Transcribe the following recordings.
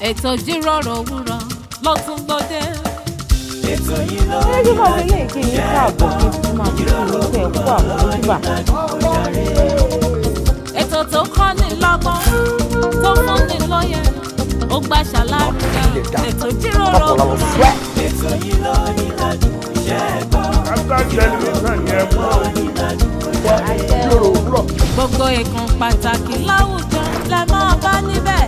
ètò Ijiroro Owuro ló tún gbòde. ètò yìí ló ń ẹjọ́ bá wọlé kí n káàbọ̀ kí n tún máa fi ìlú ẹ̀ kú àwọn ojúbà. ètò tó kọ́ ni lọ́gbọ́n tó fún ni lóye ó gbà ṣàlàyé ètò Ijiroro Owuro. ètò yìí ló ní ládùn ṣẹ́gbọ́n. gbogbo ìkan pàtàkì láwùjọ lẹ máa bá níbẹ̀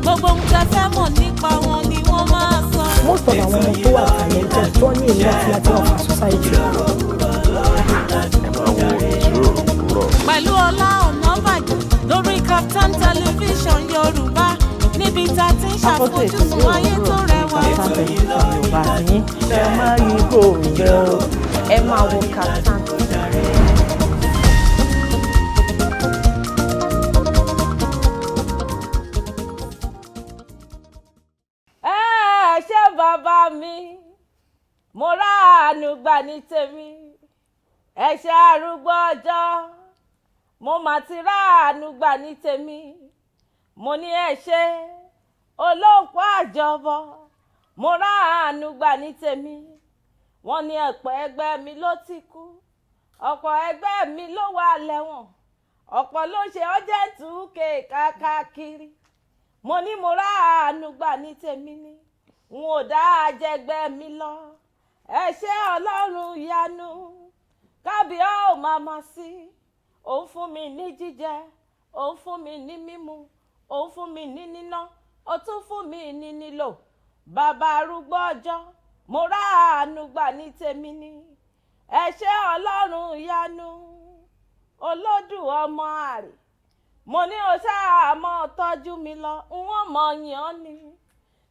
gbogbo ohun tẹ́ fẹ́ mọ̀ nípa wọn ni wọ́n máa sọ. most of àwọn ọmọ tó wà talented tó ní ìlú àti láti wà fún society. pẹ̀lú Ola Onabajo lórí Startimes television Yorùbá níbi tá a ti ń ṣàfojúsùn ayé tó rẹwà. Yorùbá yín ẹ máa rí gòrò ẹ máa wo Startimes. ṣé bàbá mi mo ráàánú gbà ní tèmi ẹ ṣé arúgbó ọjọ́ mo mà ti ráàánú gbà ní tèmi mo ní ẹ ṣé olóòpó àjọbọ mo ráàánú gbà ní tèmi wọ́n ní ọ̀pọ̀ ẹgbẹ́ mi ló ti kú ọ̀pọ̀ ẹgbẹ́ mi ló wà lẹ́wọ̀n ọ̀pọ̀ ló ṣe ọ́jẹ̀tù káàkiri mo ní mo ráàánú gbà ní tèmi ni n ò dá àjẹgbẹ́ mi lọ ẹ ṣé Ọlọ́run ìyanu kábíyá ò máa ma sí òun fún mi ní jíjẹ òun fún mi ní mímu òun fún mi ní níná ó tún fún mi ní nílò bàbá arúgbó ọjọ́ mo ráàánú gbà ní tèmi ni ẹ ṣé Ọlọ́run ìyanu olódù ọmọ àrè mo ní o ṣáà mọ́ tọ́jú mi lọ n ó mọ̀ yàn ni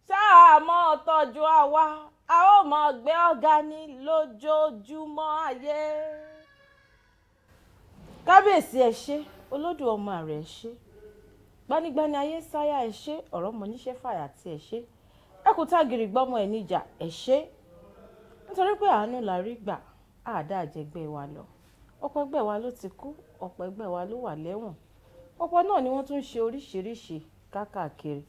ṣáà mọ́ tọ́jú àwa a ó mọ̀ gbé ọ̀gá ní lójoojúmọ́ ayé. kábíyèsí ẹ ṣé olódù ọmọ àrè ẹ ṣé gbanigbani ayé sáyà ẹ ṣé ọ̀rọ̀ mọ̀ níṣẹ́ fàyà tí ẹ ṣé ẹkùn tágìrì gbọ́mọ ẹ níjà ẹ ṣé nítorí pé àánú la rí gbà àdá àjẹgbẹ́ wa lọ ọ̀pọ̀ ẹgbẹ́ wa ló ti kú ọ̀pọ̀ ẹgbẹ́ wa ló wà lẹ́wọ̀n ọ̀pọ̀ náà ni wọ́n tún ṣe oríṣiríṣi káàkiri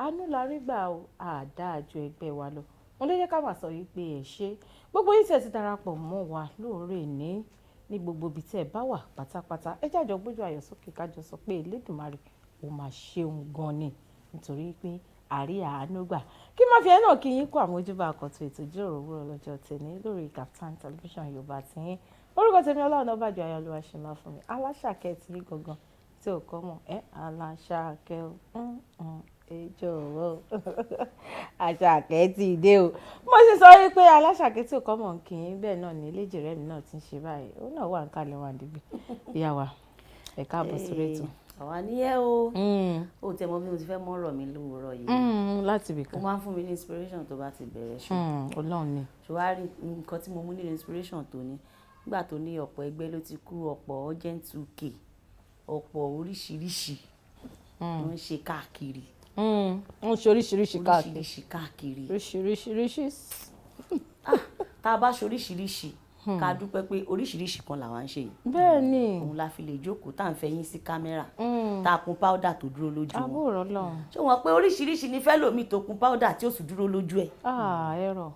àánú la rí gbà ó àdá àjọ ẹgbẹ́ wa lọ wọn ló jẹ́ ká máa sọ yìí pé ẹ ṣé gbogbo yìí tẹ̀ ti darapọ̀ mọ́ wa lóòrè ní gbogbo ibi tẹ́ ẹ bá wà pátápátá ẹ jájọ gbójú ayọ̀ sókè kájọ sọ pé Elédùmarè ó máa ṣeun gan ni nítorí pé àrí àánú gbà kí má fi ẹ náà kí yín kó àwọn ojúbà àkọ́tún ètò Ijiroro Owuro lọ́jọ́ tẹ̀ní lórí Startimes television Yorùbá tiyín orúkọ tèmi Ola Onabajo ayọ̀ Oluwashina fún mi aláṣàkẹ́ tí gangan tí ò kọ́ mọ̀ aláṣàkẹ́ jọ̀wọ́ àṣàkẹ́ ti dé o mo sì sọ wípé aláṣàkẹ́ tí ò kọ́ mọ̀ kì í bẹ́ẹ̀ náà ní eléjì rẹ̀ mi náà ti ń ṣe báyìí ó náà wà ń kalẹ̀ wà níbí ìyá wa ẹ káàbọ̀ sórí ètò. àwa níyẹ́ o ó tẹ́ mọ́ bí mo ti fẹ́ mọ́ ọ̀rọ̀ mi lówùúrọ̀ yìí láti bìkan ó máa ń fún mi ní inspiration tó bá ti bẹ̀rẹ̀ ṣù Ọlọ́run ni ṣùwárí nǹkan tí mo mú ní inspiration tó ní nígbà tó ní ọ̀pọ̀ ẹgbẹ́ ló ti kú ọ̀pọ̀ urgent 2k ọ̀pọ̀ oríṣiríṣi ló ń ṣe káàkiri wọ́n ṣe oríṣiríṣi káàkiri oríṣiríṣi tá a bá ṣe oríṣiríṣi ká dúpẹ́ pé oríṣiríṣi kan làwa ń ṣe yìí bẹ́ẹ̀ ni òun la fi lè jókòó tá à ń fẹ̀yìn sí kámẹ́rà tá a kun powder tó dúró lójú wọn àbúrò Ọlọ́run ṣé wọn pé oríṣiríṣi ní fẹ́lòmíì tó kun powder tí ó sì dúró lójú ẹ̀ ẹ̀rọ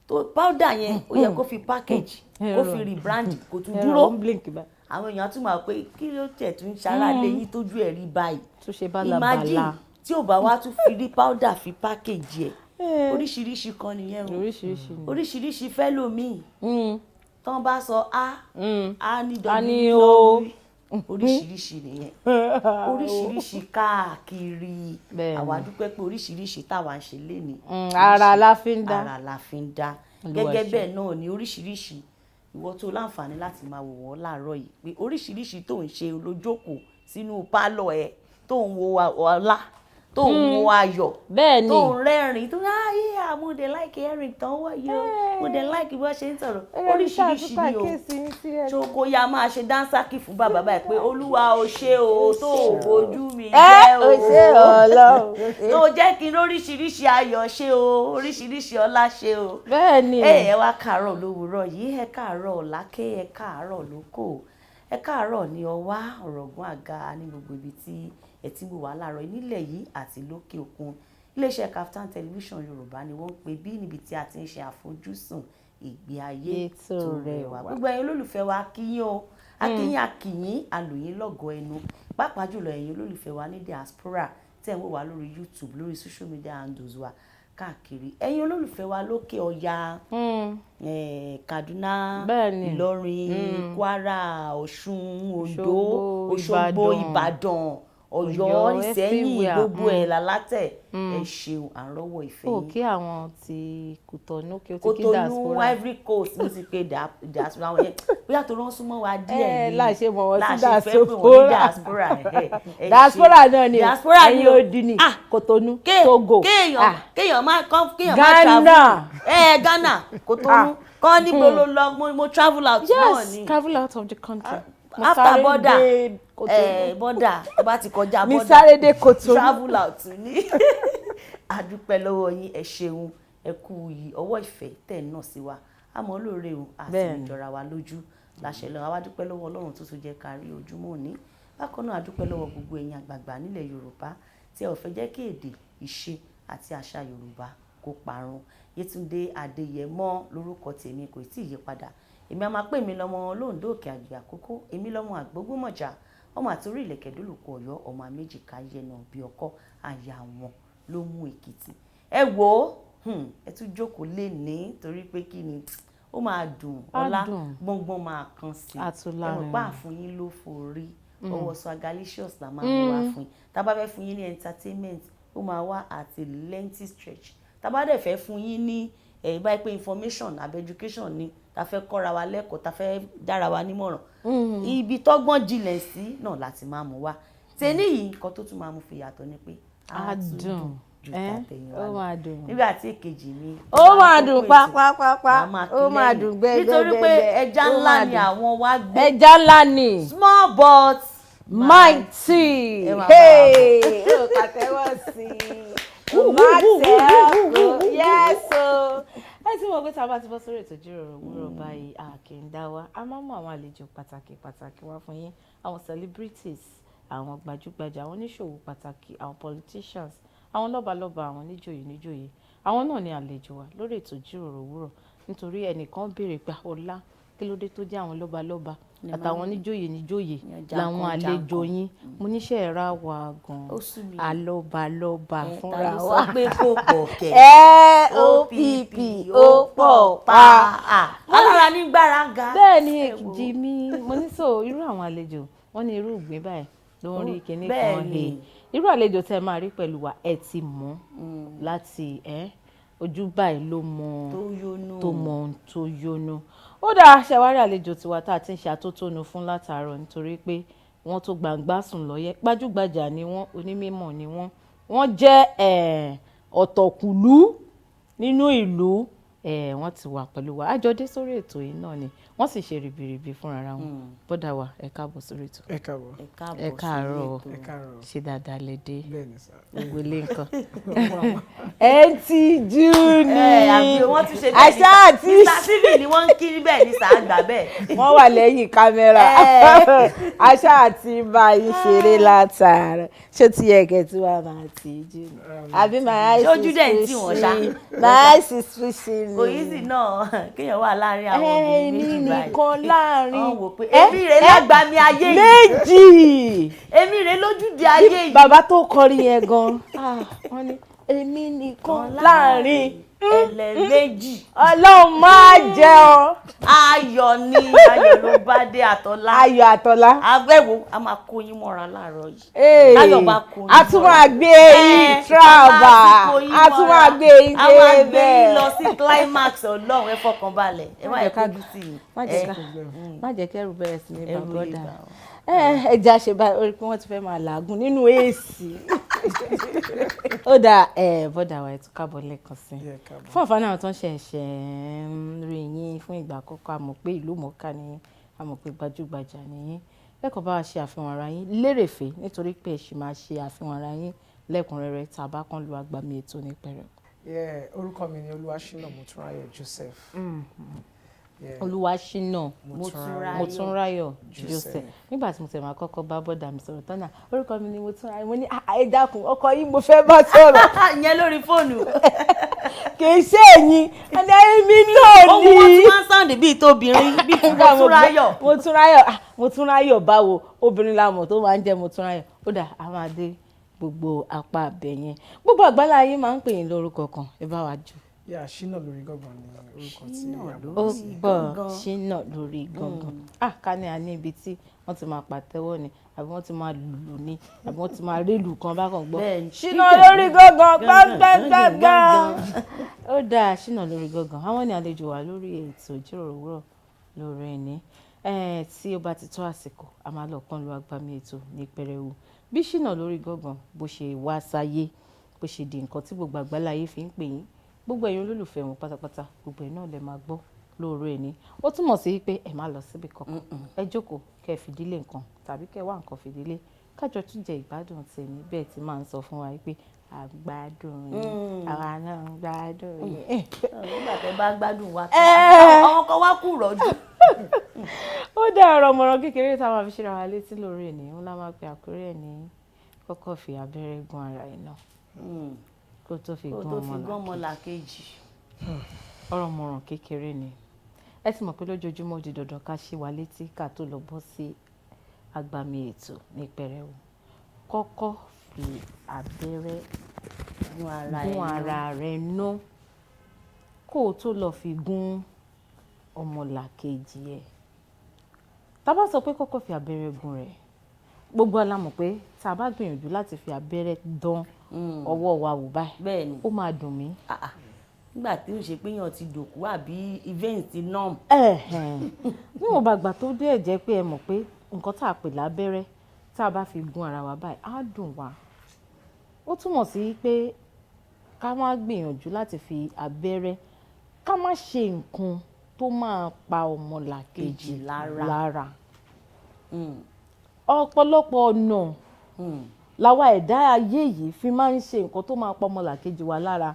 tó powder yẹn ó yẹ kó fi package kó fi rebrand kó tún dúró àwọn èèyàn tún máa pé kí ló tẹ̀ tún ṣara lé yín tójú ẹ̀ rí báyìí tó ṣe bálabàla imagine tí ò bá wá tún fi rí powder fi package ẹ̀ oríṣiríṣi kan nìyẹn o oríṣiríṣi fẹ́lòmíì tán bá sọ a ní dọ́gbìn oríṣiríṣi nìyẹn oríṣiríṣi káàkiri àwa dúpẹ́ pé oríṣiríṣi táwa ń ṣe lénìí ara la fi ń dá gẹ́gẹ́ bẹ́ẹ̀ náà ni oríṣiríṣi ìwọ tó láǹfààní láti máa wò wọ́n láàárọ̀ yìí pé oríṣiríṣi tó ń ṣe olójókòó sínú pálọ̀ ẹ̀ tó ń wo ọlá tó ń wo ayọ̀ tó ń rẹ́rìn tó ń ayé mo dẹ̀ like ẹ̀rìn tán wọ̀ yìí o mo dẹ̀ like bó ṣe ń sọ̀rọ̀ oríṣiríṣi ni o tó kó ya máa ṣe dáńsákì fún bàbá báyìí pé olúwa o ṣé o tó bójú mi jẹ́ o ṣé Ọlọ́run tó jẹ́ kí n oríṣiríṣi ayọ̀ ṣe o oríṣiríṣi ọlá ṣe o bẹ́ẹ̀ ni ẹ wá káàárọ̀ lówùúrọ̀ yìí ẹ káàárọ̀ lákè ẹ káàárọ̀ lóko ẹ káàárọ̀ ní ọwá ọ̀rọ̀gún àga ní gbogbo ibi tí ẹ ti wò wá láàárọ̀ nílẹ̀ yìí àti lókè òkun iléeṣẹ́ Kaftan television Yorùbá ni wọ́n ń pè bí níbi tí a ti ń ṣe àfojúsùn ìgbé ayé tó rẹwà. Gbogbo ẹ̀yin olólùfẹ́ wa akíyín o, akíyín alòyìn lọ́gọ̀ ẹnu, pàápàá jùlọ ẹ̀yin olólùfẹ́ wa ní diaspora tẹ̀ ń wò wá lórí YouTube, lórí social media handles wa káàkiri, ẹ̀yin olólùfẹ́ wa lókè ọya, Kaduna, Ìlọrin, Kwara, Ọ̀ṣun, Oǹdó, Òṣogbo, Ìbàdàn, Ọ̀yọ́, Ìṣẹ́yìn, gbogbo ẹ̀ lálátẹ̀, ẹ ṣeun àrọ́wọ́ ìfẹ́ yín. Kí àwọn ti Kòtọ́nù kí o ti kí Kòtọ́nù, Ivory Coast mo ti pe diaspora wọn yẹn bóyá tó rán súnmọ́ wa díẹ̀ ni láṣẹ mọ̀ wọ́n sí diaspora. Diaspora náà ni ẹ̀yin odi ni Kòtọ́nù, Togo, kéèyàn má travel, Ghana, Kòtọ́nù kọ́ níbo ló lọ, mo travel out náà ni. Yes, travel out of the country. After border, border tó bá ti kọjá border, mi sáré dé Kòtọ́nù, travel out ni. Adúpẹ́ lọ́wọ́ yín, ẹ ṣeun, ẹ kú ọwọ́ ìfẹ́ tẹ̀ náà sí wa, àmọ́ lóore o àti ìjọra wa lójú láṣẹ lọ́wọ́. Àwa dúpẹ́ lọ́wọ́ Ọlọ́run tó tún jẹ́ ká rí ojúmọ́ òní. Bákan náà adúpẹ́ lọ́wọ́ gbogbo ẹ̀yin àgbààgbà nílẹ̀ Yorùbá tí ẹ ò fẹ́ jẹ́ kí èdè, ìṣe àti àṣà Yorùbá kó parun. Yetunde Adeyemo lórúkọ tèmi, kò tí ì yí padà. Èmi a máa pè mí lọ́mọ Lóńdó Òkè Àgbẹ̀ Àkókó, èmi lọ́mọ Àgbógúnmọ̀jà, ọmọ àtòrí ìlẹ̀kẹ̀ dólùkọ Ọ̀yọ́, ọmọ méjì káyẹnà bí ọkọ, àyà wọn ló mú Èkìtì. Ẹ wò ó, ẹ tún jókòó lé ní torí pé kí ni ó máa dùn, ọlá gbọ́ngbọ́n máa kan sí. Ẹ mọ̀ pá fún yín ló forí, ọwọ́ Swagalicious la máa ń wá fún yín. Tá bá fẹ́ fún yín ní entertainment, ó máa wá àti lengthy stretch. Tá bá dẹ̀ fẹ́ fún yín ní báyìí pé information àbí education ni, tá fẹ́ kọ́ra wa lẹ́kọ̀ọ́, tá fẹ́ dára wa nímọ̀ràn, ibi tọ́gbọ́n jinlẹ̀ sí náà láti máa mú wá. Tẹ́ní yìí nǹkan tó tún máa mú fi yàtọ̀ ni pé á dùn ju tàtẹ̀yìn wa lọ. Nígbà tí èkejì mi ó máa dùn pápápápá, ó máa dùn gbẹgbẹgbẹ, nítorí pé ẹja ńlá ni àwọn wá gbé. Ẹja ńlá ni small but mighty. Ó kàtẹ́wọ́ sí i. Yes o. Ẹ ti mọ̀ pé tá a bá ti bọ́ sórí ètò Ìjíròrò Òwúrọ̀ báyìí, a kì í dá wa. A máa mú àwọn àlejò pàtàkì wá fún yín, àwọn celebrities, àwọn gbajúgbajà, àwọn oníṣòwò pàtàkì, àwọn politicians, àwọn lọ́balọ́ba, àwọn níjòyè. Àwọn náà ni àlejò wa lórí ètò Ìjíròrò Òwúrọ̀, nítorí ẹnìkan béèrè pé Ọlá kí ló dé tó jẹ́ àwọn lọ́balọ́ba àtàwọn níjòyè làwọn àlejò yín. Mo níṣẹ́ ẹ̀rá wa gan-an, alọ́balọ́ba fúnra wa. Sọ pé kò pọ̀ kẹ̀. OPP ó pọ̀ pa. Alára ní gbáraga. Bẹ́ẹ̀ ni èkìjì mi, mo ní sọ irú àwọn àlejò, wọ́n ní irú ìgbín báyìí ló ń rí kinní kan he. Irú àlejò tẹ́ máa rí pẹ̀lú wa ẹ ti mọ̀ láti ojú báyìí ló mọ tó mọ ohun tó yónú. Ó dáa, ṣàwárí àlejò tiwa tá a ti ń ṣe àtótónu fún látàárọ̀ nítorí pé wọ́n tó gbàǹgbà sùn lọ́yẹ́, gbajúgbajà ni wọ́n, onímọ̀ ni wọ́n jẹ́ ọ̀tọ̀kùlú nínú ìlú, wọ́n ti wà pẹ̀lú wa. Àjọdé sórí ètò yìí náà ni wọ́n sì ṣe ribiribi fúnra wọn. Bọ́dà wa ẹ káàbọ̀ sórí ètò. Ẹ káàbọ̀. Ẹ káàárọ̀. Ṣé dáadáa lè dé? Bẹ́ẹ̀ni sá. Gbogbo ilé nǹkan. Ẹ ti jú ni. Àbí wọ́n ti ṣe bẹ́ẹ̀ àṣà àti Mr. TV ni wọ́n ń kiri bẹ́ẹ̀ ní sàágbà bẹ́ẹ̀. Wọ́n wà lẹ́yìn kámẹ́rà. Àṣà àti bá yín ṣeré látàárọ̀. Ṣé ti yẹ kẹ́ tí wàá máa ti jú ni? Àbí my eyes is fishing. My eyes is fishing. Kò yí sí náà kéèyàn wà láàárín àwọn obìnrin méjì báyìí. Nìkan láàárín. Wọ́n wò pé èmi rè lágbàmí ayé yìí. Méjì. Èmi rè lójúde ayé yìí. Bàbá tó kọrin yẹn gan. Wọ́n ní èmi nìkan láàárín ẹlẹ́mẹ́jì. Ọlọ́run máa jẹ́ ọ. Ayọ̀ ni ayọ̀ ló bá dé Àtọ́lá. Ayọ̀ Àtọ́lá. Abẹ́wò a máa kó yín mọ́ra láàárọ̀ yìí. Ayọ̀ bá kó yín mọ́ra. A tún máa gbé yín travel. A tún máa gbé yín dé bẹ́ẹ̀. A máa gbé yín lọ sí climax Ọlọ́run, ẹ fọkàn balẹ̀. Ẹ má yẹ kójú sí i. Má jẹ́ kẹ́rù bẹ̀rẹ̀ sí ní bàbọ́dà. Ẹja ṣe báyìí orí pé wọ́n ti fẹ́ máa làágùn nínú èsì. Ó dáa bọ́dà wa ẹ̀ tún káàbọ̀ lẹ́ẹ̀kan sí. Fún àǹfààní àwọn tó ń ṣẹ̀ṣẹ̀ ń rí yín fún ìgbà àkọ́kọ́, a mọ̀ pé ìlú mọ̀ọ́ká ni yín, a mọ̀ pé gbajúgbajà ni yín. Lẹ́kọ̀ọ́ bá wa ṣe àfihàn ara yín lérèfé nítorí pé ẹ ṣì máa ṣe àfihàn ara yín lẹ́kùnrẹ́rẹ́ tá a bá kàn lu agbami ètò ní pẹ̀rẹ̀. Orúkọ mi ni Oluwashina Motunrayo Joseph. Oluwashina Motunrayo Joseph. Nígbà tí mo tẹ̀ máa kọ́kọ́ bá bọ́dà mi sọ̀rọ̀ tán náà orúkọ mi ni Motunrayo, mo ní ẹ dákun ọkọ yìí mo fẹ́ bá sọ̀rọ̀. Ìyẹn lórí fóònù. Kì í ṣe ẹ̀yin ẹni mi náà ni. Ohun wọn ti máa ń sáǹdì bíi tóbìnrin bíi ti Motunrayo. Motunrayo báwo obìnrin la mọ̀ tó máa ń jẹ́ Motunrayo. Ó dà á máa dé gbogbo apá abẹ yẹn. Gbogbo àgbálá ayé máa ń pè yín lórúkọ kan, ẹ bá wa jù. Shinalorigangan ni orúkọ tí ó gbọ́ Shinalorigangan. Ká ní a ní ibi tí wọ́n ti máa pàtẹ́wọ́ ni àbí wọ́n ti máa lùlù ni àbí wọ́n ti máa rélù kan bákan gbọ́. Shinalorigangan gbọ́ngbọ́ngbọ́ngbọ́n. Ó dáa Shinalorigangan. Àwọn ni àlejò wa lórí ètò Ijiroro Owuro lórí ẹni. Tí ó bá ti tó àsìkò a máa lọ kán lu agbami ètò ní pẹrẹwu. Bí Shinalorigangan bó ṣe wá sáyé bó ṣe di nǹkan tí gbogbo àgbáláyé fi ń pè yín gbogbo ẹ̀yin olólùfẹ́ wọn pátápátá gbogbo ẹ̀ náà lè máa gbọ́ lóòrò ẹni. Ó túmọ̀ sí pé ẹ má lọ síbi kankan ẹ jókòó kẹ́ fìdílé nǹkan tàbí kẹ́ wá nǹkan fìdílé kájọ tún jẹ ìgbádùn tèmi bẹ́ẹ̀ tí máa ń sọ fún wa pé àgbádùn yín àwa náà ń gbádùn yín. Nígbà tẹ́ bá gbádùn wa àwọn kan wá kú rọ́jú. Ó dá ọ̀rọ̀ mọ̀ràn kékeré tá a máa fi ṣe ra wa létí lórí ẹni ńlá la máa pe àkórí ẹ̀ ní kọ́kọ́ fi abẹ́rẹ́ gún ara ẹ̀ náà kó tó fi gún ọmọlàkejì. Ọ̀rọ̀ mọ̀ràn kékeré ni ẹ ti mọ̀ pé lójoojúmọ́ di dandan ká ṣe wa létí ká tó lọ bọ́ sí agbami ètò ní pẹrẹwu. Kọ́kọ́ fi abẹ́rẹ́ gún ara rẹ̀ ná kó o tó lọ fi gún ọmọlàkejì ẹ̀. Tá bá sọ pé kọ́kọ́ fi abẹ́rẹ́ gún rẹ̀ gbogbo wa la mọ̀ pé tá a bá gbìyànjú láti fi abẹ́rẹ́ dán ọwọ́ wa wò báyìí ó máa dùn mí. Nígbà tí ó ṣe pé yàn ti dòkú àbí event ti numb. Níwọ̀n bá gbà tó dé jẹ́ pé ẹ mọ̀ pé nǹkan tá a pè lábẹ́rẹ́ tá a bá fi gún ara wa báyìí á dùn wá. Ó túmọ̀ sí pé ká má gbìyànjú láti fi abẹ́rẹ́ ká má ṣe nǹkan tó máa pa ọmọlàkejì lára. Ọ̀pọ̀lọpọ̀ ọ̀nà làwa ẹ̀dá ayé yìí fi máa ń ṣe nǹkan tó máa pa ọmọlàkejì wa lára.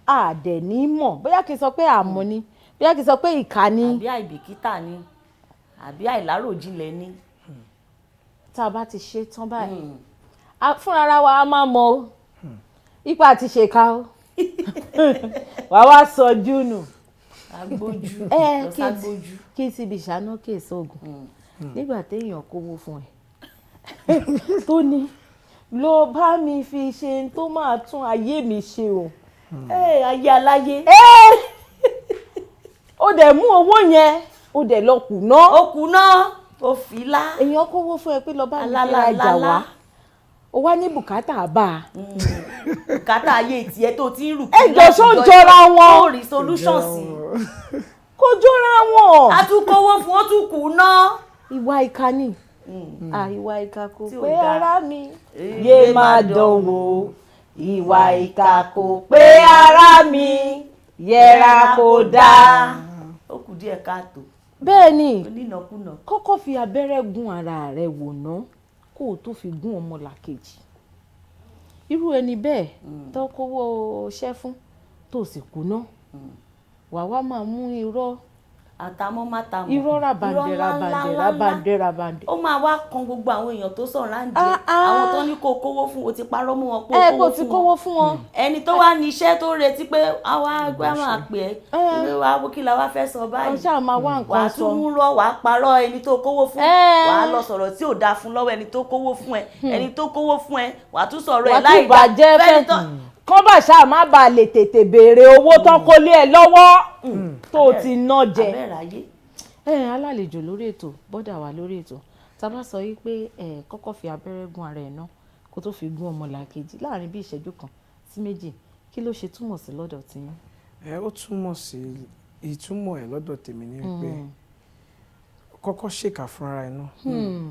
Àdẹ̀ ní mọ̀ bóyá kí n sọ pé àmọ́ ni bóyá kí n sọ pé ìkà ni àbí àìbìkítà ni àbí àìláròjinlẹ̀ ni. Tá a bá ti ṣe tán báyìí fúnra wa a máa mọ ipa ti ṣèkà o wàá wá sọjú nù agbójú kí n ti bí ìṣáná kí èso oògùn nígbà téèyàn kówó fún ẹ tó ní ló bá mi fi ṣe tó máa tún ayé mi ṣe o. Ayé aláyé. Ó dẹ̀ mú owó yẹn ó dẹ̀ lọ kùná. Ó kùná ó fi lá. Èèyàn kówó fún ẹ pé lọ bá mi fi rajà wá ó wá ní bùkátà bá a. Bùkátà ayé tiẹ̀ tó ti ń rù. Ẹjọ́ sọ jọra wọn. Ó rí solution sí. Kò jọra wọn. A tún kówó fún ó tún kùná. Ìwà ìkà ni. Ìwà ìkà kò pé ara mi yé máa dánwò. Ìwà ìkà kò pé ara mi yẹra kò dáa. Ó kù díẹ̀ káàtó. Bẹ́ẹ̀ ni onínàkúnà. Kọ́kọ́ fi abẹ́rẹ́ gún ara rẹ̀ wò ná kó o tó fi gún ọmọlàkejì. Irú ẹni bẹ́ẹ̀ tó kówó ṣẹ́ fún tó sì kùná wà máa mú irọ́ àtàmọ́ irọ́ rabandẹ. Ó máa wá kan gbogbo àwọn èèyàn tó sọ̀rọ̀ láǹdí àwọn tó ní kó kówó fún o ti parọ́ mú wọn kó ti kówó fún wọn. Ẹni tó wá ní iṣẹ́ tó retí pé àwa gbá máa pè é wá kí la wá fẹ́ sọ báyìí. Ọṣà máa wá nǹkan sọ. Wàá tún rọ wàá parọ́ ẹni tó kówó fún wàá lọ sọ̀rọ̀ tí ò dáa fún lọ́wọ́ ẹni tó kówó fún ẹ ẹni tó kówó fún ẹ wàá tún sọ̀rọ̀ ẹ láì dá fẹ́ni tó. Kọ́ bá ṣáà má bàa lè tètè béèrè owó tán kó lé ẹ lọ́wọ́ tó ti ná jẹ. Abẹ́ráyé. Alálejò lórí ètò bọ́dà wà lórí ètò tá a bá sọ yìí pé kọ́kọ́ fi abẹ́rẹ́ gún ara ẹ̀ náà kó tó fi gún ọmọlàkejì láàrin bí ìṣẹ́jú kan sí méjì kí ló ṣe túmọ̀ sí lọ́dọ̀ tiyín? Ó túmọ̀ sí ìtumọ̀ ẹ̀ lọ́dọ̀ tèmi ní pé kọ́kọ́ ṣèkà fúnra ẹ̀ náà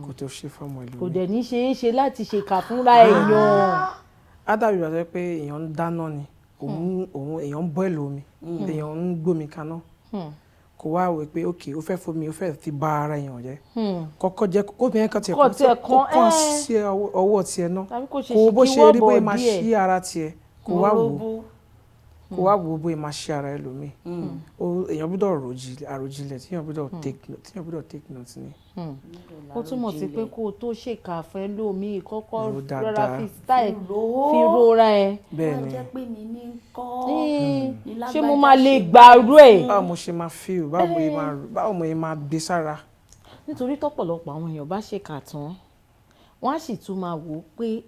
kó tó ṣe fọ́mọ ìlú mi. Kò dẹ̀ ní ṣe é ṣe láti ṣèkà fúnra èèyàn. Á dàbí ìgbà pé èèyàn ń dáná ni èèyàn ń bọ́ẹ̀lì omi èèyàn ń gbómi kaná kò wá wò pé ok ó fẹ́ fomi ó fẹ́ fi bà ara èèyàn jẹ́ kọ́kọ́ jẹ́ kóbìnrin kan tiẹ̀ kọ́ sí ọwọ́ tiẹ̀ náà kò bó ṣe rí bóyá máa ṣí ara tiẹ̀ kò wá wò kó wá wo bóyá máa ṣe ara ẹlòmíì èèyàn gbọ́dọ̀ àròjinlẹ̀ tí èèyàn gbọ́dọ̀ take note ni. ó túmọ̀ sí pé kó o tó ṣèkà fẹ́ lómi kọ́kọ́ rọra fi style fi rora ẹ. bẹ́ẹ̀ ni jẹ́ pé mi ní kọ́ ṣé mo máa lè gbàrú ẹ̀. báwo mo ṣe máa feel báwo mo máa gbé sára. nítorí tọ́pọ̀lọpọ̀ àwọn èèyàn bá ṣèkà tán wọ́n á sì tún máa wò ó pé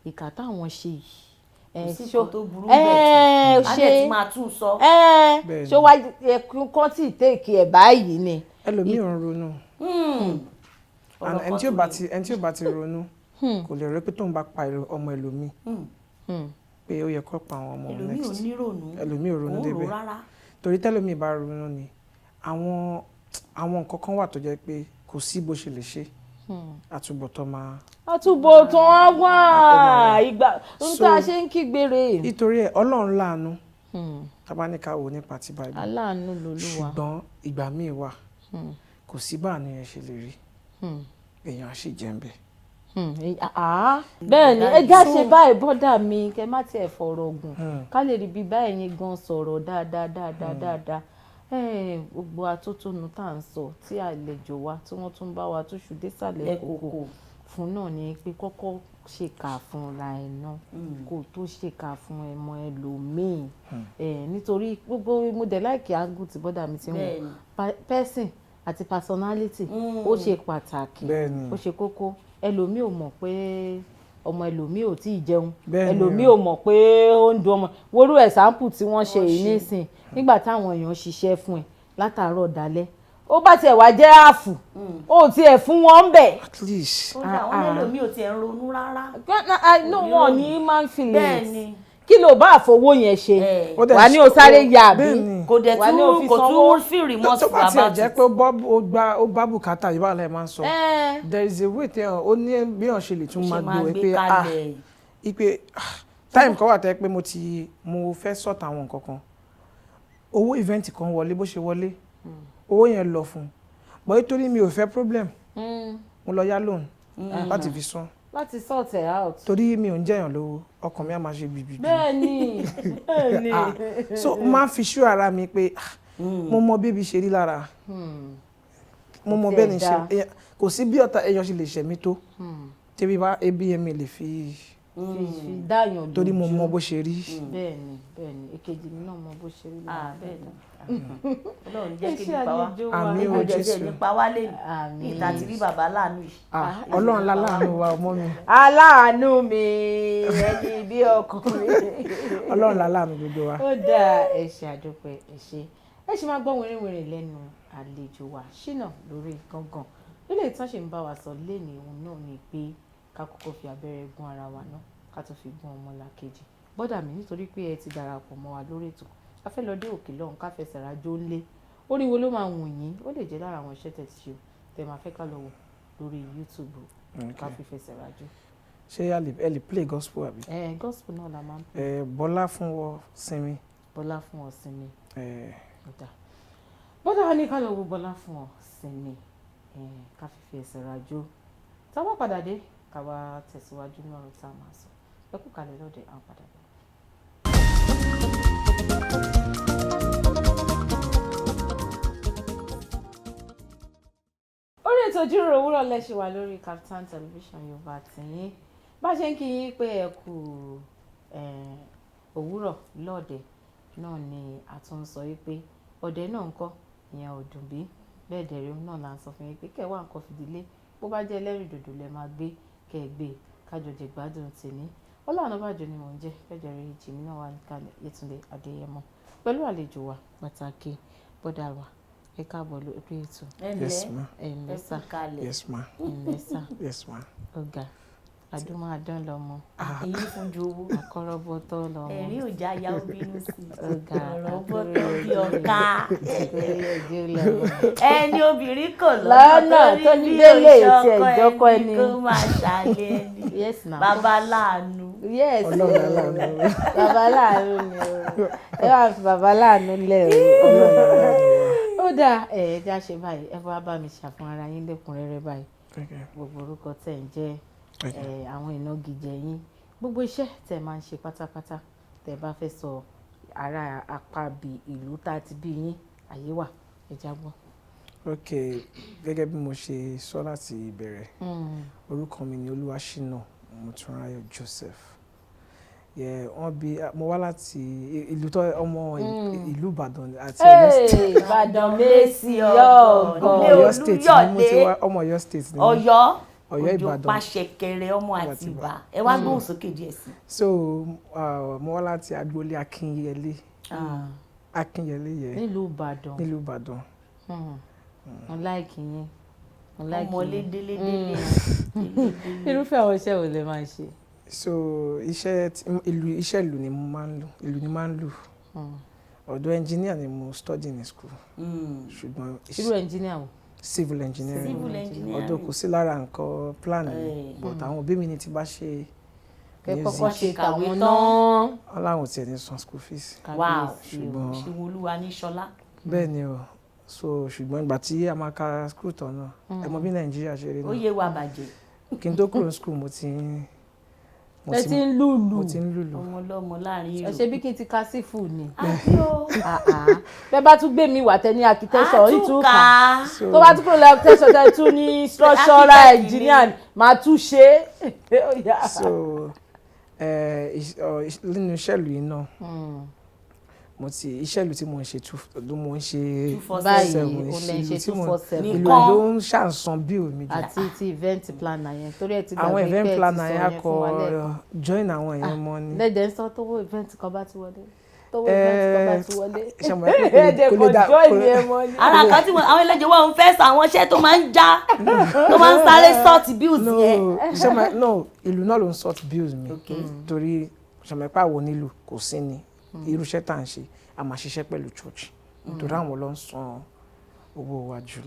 ìkà táwọn ṣe yìí ṣó tó burú bẹ́ẹ̀ tí a ti máa tún sọ. ṣó wá ẹkún kan tí ìtẹ́ẹ̀kì ẹ̀ báyìí ni. ẹlòmíì ò ń ronú ẹni tí ò bá ti ronú kò lè rí pé tóun bá pa ọmọ ẹlòmíì pé ó yẹ kó pa àwọn ọmọ next ẹlòmíì ò ronú débẹ̀ torí tẹ́lòmíì bá ronú ni àwọn nǹkan kan wà tó jẹ́ pé kò sí bó ṣe lè ṣe àtúbọ̀tán wà ìgbà ń tá a ṣe ń kígbére. nítorí ẹ Ọlọ́run láàánú tábánikà wò nípa ti Bible aláàánú lolúwa ṣùgbọ́n ìgbà míì wà kò sí báàánú yẹn ṣe lè rí èèyàn á sì jẹ́ ń bẹ̀. bẹ́ẹ̀ ni ẹ já ṣe báyìí bọ́dà mi kẹ má tiẹ̀ fọ̀rọ̀ gùn ká lè rí bí báyìí yín gan sọ̀rọ̀ dáadáa gbogbo atótónu tá à ń sọ tí àlejò wa tí wọ́n tún bá wa tó ṣù désàlẹ̀ kòkò fún náà ni pé kọ́kọ́ ṣèkà fúnra ẹ̀ náà kó tó ṣèkà fún ẹmọ ẹlòmíì nítorí gbogbo mo dẹ̀ láìkí ágùn tí bọ́dà mi ti wọ̀ person àti personality ó ṣe pàtàkì ó ṣe kókó ẹlòmíì ò mọ̀ pé ọmọ ẹlòmíì ò tí ì jẹun ẹlòmíì ò mọ̀ pé ó ń dun ọmọ wórú ẹ̀sáǹpù tí wọ́n ṣe yìí nísìn nígbà táwọn èèyàn ṣiṣẹ́ fún ẹ látàárọ̀ dalẹ́ ó bá tiẹ̀ wá jẹ́ àfù ó tiẹ̀ fún wọn ń bẹ̀. at least. àwọn ẹlòmíì ò tiẹ̀ ń ronú rárá. no wọn ní man feelings kí ló bá àfọwọ́ yẹn ṣe wà ní o sáré yà bí kò dẹ̀ kò tún feel remorse about it. tó bá tiẹ̀ jẹ́ pé ó bá bùkátà yìí bá lẹ̀ máa ń sọ there is a way tí ó ní bí wọ́n ṣe lè tún máa gbé pé ipe time kan wà tẹ́ pé mo fẹ́ sort àwọn nǹkan kan owó event kan wọlé bó ṣe wọlé owó yẹn lọ fún bọ́ nítorí mi ò fẹ́ problem mo lọ yá loan láti fi san láti sort it out torí mi ò ń jẹyàn lówó ọkàn mi á máa ṣe bìbì. bẹ́ẹ̀ni so máa fi ṣú ara mi pé mo mọ bébí ṣe rí lára mo mọ bẹ́ẹ̀ ni ṣe kò sí bí ọ̀tá èèyàn ṣe lè ṣẹ̀mí tó tẹ́bí bá ebi ẹ̀mí lè fi dáyàn lójú torí mo mọ bó ṣe rí. bẹ́ẹ̀ni èkejì mi náà mọ bó ṣe rí lára bẹ́ẹ̀ni Ọlọ́run jẹ́ kí nípa wa àmín o Jésù nípa wa lè ìta ti rí bàbá láàánú yìí. Ọlọ́run láàánú wa ọmọ mi. aláàánú mi ẹni bí ọkùnrin. Ọlọ́run láàánú gbogbo wa. ó dáa ẹ ṣé àdúpẹ́ ẹ ṣe máa gbọ́ wìrìwìrì lẹ́nu àlejò wa Ṣínà lórí Gangan nílé ìtàn ṣe ń bá wa sọ lẹ́nu òun náà ni pé ká kọ́kọ́ fi abẹ́rẹ́ gún ara wa náà ká tó fi gún ọmọlàkejì bọ́dà mi nítorí pé ẹ ti darapọ̀ mọ́ wa lórí ètò a fẹ́ lọ dé òkè lọ́hùn ká fẹsẹ̀ rájò ńlé orí wo ló máa wùn yín ó lè jẹ́ lára àwọn iṣẹ́ tẹ̀ ti ṣe o tẹ̀ máa fẹ́ ká lọ wò lórí YouTube ká fi fẹsẹ̀ rájò. ṣé ẹ lè play gospel àbí. gospel náà la máa ń play. bọ́lá fún ọ sinmi. bọ́lá fún ọ sinmi. bọ́dà wa ní ká lọ wo bọ́lá fún ọ sinmi ká fi fẹsẹ̀ rájò tá a bá padà dé ká wá tẹ̀síwájú náà tá a máa sọ ẹ kú kalẹ̀ lọ́dẹ̀ àwọn padà bọ̀. orí ètò Ìjíròrò Òwúrọ̀ lẹ́ṣẹ̀ wà lórí Kaftan television Yorùbá tìyín bá ṣe ń kí yín pé ẹ kú òwúrọ̀ lọ́ọ̀dẹ̀ náà ni a tún sọ yìí pé ọ̀dẹ̀ náà ń kọ́ ìyẹn ò dùn bí bẹ́ẹ̀ dẹ̀rẹ̀ náà là ń sọ fún yín pé kẹwàá nǹkan fìdílé bó bá jẹ́ ẹlẹ́rìí dòdò lẹ máa gbé kẹ́ẹ̀gbé kájọ jẹ gbádùn tèmi Ola Onabajo ni mò ń jẹ́ fẹ́jọ̀rẹ́ ìjìmí náà wà níkàlẹ̀ Yetunde Adeyemo pẹ̀lú àlejò wa pàtàkì bọ́dà wa ẹ káàbọ̀ lórí ètò. Yes ma. Ẹ̀mẹ́sà. Yes ma. Ẹ̀mẹ́sà. Yes ma. Ọ̀gá àdúmọ̀ àdán lọ́mọ. èyí fún ju owó. Àkọ́rọ́bọ́tọ́ lọ́mọ. ẹ̀rín ò já ya obìnrin sí i. Ọ̀gá àkọ́rọ́bọ́tọ́ bí ọ̀ka. àkọ́rọ́bọ́tọ́ lọ́mọ. ẹni obìnrin kò lọ́nà tó ní délé tí ẹ̀jọ́kọ́ ẹni. kó máa ṣàlẹ̀ ẹni. Yes na. bàbá láàánú. Yes. Ọlọ́run láàánú. Bàbá láàánú ni o. Ẹ wá fi bàbá láàánú lẹ̀ o. Ọlọ́run láàánú wa. Ó dáa ẹ já ṣe báyìí ẹ bá bá mi ṣàfihàn ara yín lẹ́kùnrẹ́rẹ́ báyìí gbogbo orúkọ tẹ̀ ń jẹ́ àwọn ìnagijẹ yín gbogbo iṣẹ́ tẹ̀ máa ń ṣe pátápátá tẹ̀ bá fẹ́ sọ ará apá bí ìlú tá a ti bí yín àyè wà ẹ jágbọ́. ok gẹ́gẹ́ bí mo ṣe sọ láti ìbẹ̀rẹ̀ orúkọ mi ni Oluwashina Motunrayo Joseph. Wọ́n bí mo wá láti ìlú tó ọmọ ìlú Ìbàdàn àti Ọ̀yọ́ state. Ìbàdàn Mèsì ọgọ Ọ̀yọ́ state ni mo ti wá ọmọ Ọ̀yọ́ state ni. Ọ̀yọ́ Ìbàdàn òjò pàṣẹkẹrẹ ọmọ Àtìbà ẹ wá gbóhùn sókè díẹ̀ sí. so mo wá láti agboolé Akínyẹlé yẹ nílùú Ìbàdàn. Mo like yín. ọmọ lédélédélé. Irúfẹ́ àwọn iṣẹ́ wo lẹ máa ń ṣe? so iṣẹ́ ìlú ni mo máa ń lò ìlú ni máa ń lò ọ̀dọ̀ engineer ni mo study ní school ṣùgbọ́n irú engineer wo? civil engineering ọ̀dọ̀ kò sí lára nǹkan plan mi but àwọn òbí mi ni ti bá ṣe kọ́kọ́ ṣe kàwé tán. aláwọn tiẹ̀ ní san school fees. wow ṣùgbọ́n Olúwa ní Ṣọlá. bẹ́ẹ̀ ni o so ṣùgbọ́n ìgbà tí a máa ka school tán náà ẹ mọ̀ bí Nàìjíríà ṣe rí náà ó yé wa bàjẹ́. kí n tó kúrò ní school mo ti ń lùlù ọmọ ọlọ́mọ láàrin ìlú. ẹ ṣe bí kí n ti ka sí fún ni. àbí o. bẹ́ẹ̀ bá tún gbé mi wà tẹ́ ní architecture ìtúkà àtúkà. tó bá tún kúrò ní architecture tẹ́ tún ní structural engineer máa tún ṣe é. so nínú iṣẹ́ ìlú yìí náà mo ti iṣẹ́ ìlú tí mo ń ṣe mo ń ṣe báyìí o lè ṣe 247 ìlú ló ń ṣàǹsàn bí omi jù. àti ti event planner yẹn torí ẹ ti àwọn gbàgbé pé event ẹ ti planner sọ yẹn yẹn fún wa akọ lẹ́ẹ̀kan. join àwọn yẹn mọ́ ni. lẹ́dẹ̀ ń sọ tówó event kan bá ti wọlé tówó event kan bá ti wọlé. èdè kan join ẹ mọ́ ni. ara kan tí àwọn ẹlẹ́jọ̀ wọ́n fẹ́ sọ àwọn iṣẹ́ tó máa ń já tó máa ń sáré sort bills yẹn. no ìlú náà ló ń sort bills mi torí ṣàmẹ́pà wo nílùú kò sí ni irúṣẹ́ tá à ń ṣe a máa ṣiṣẹ́ pẹ̀lú church nítorí àwọn ló ń san owó wa jù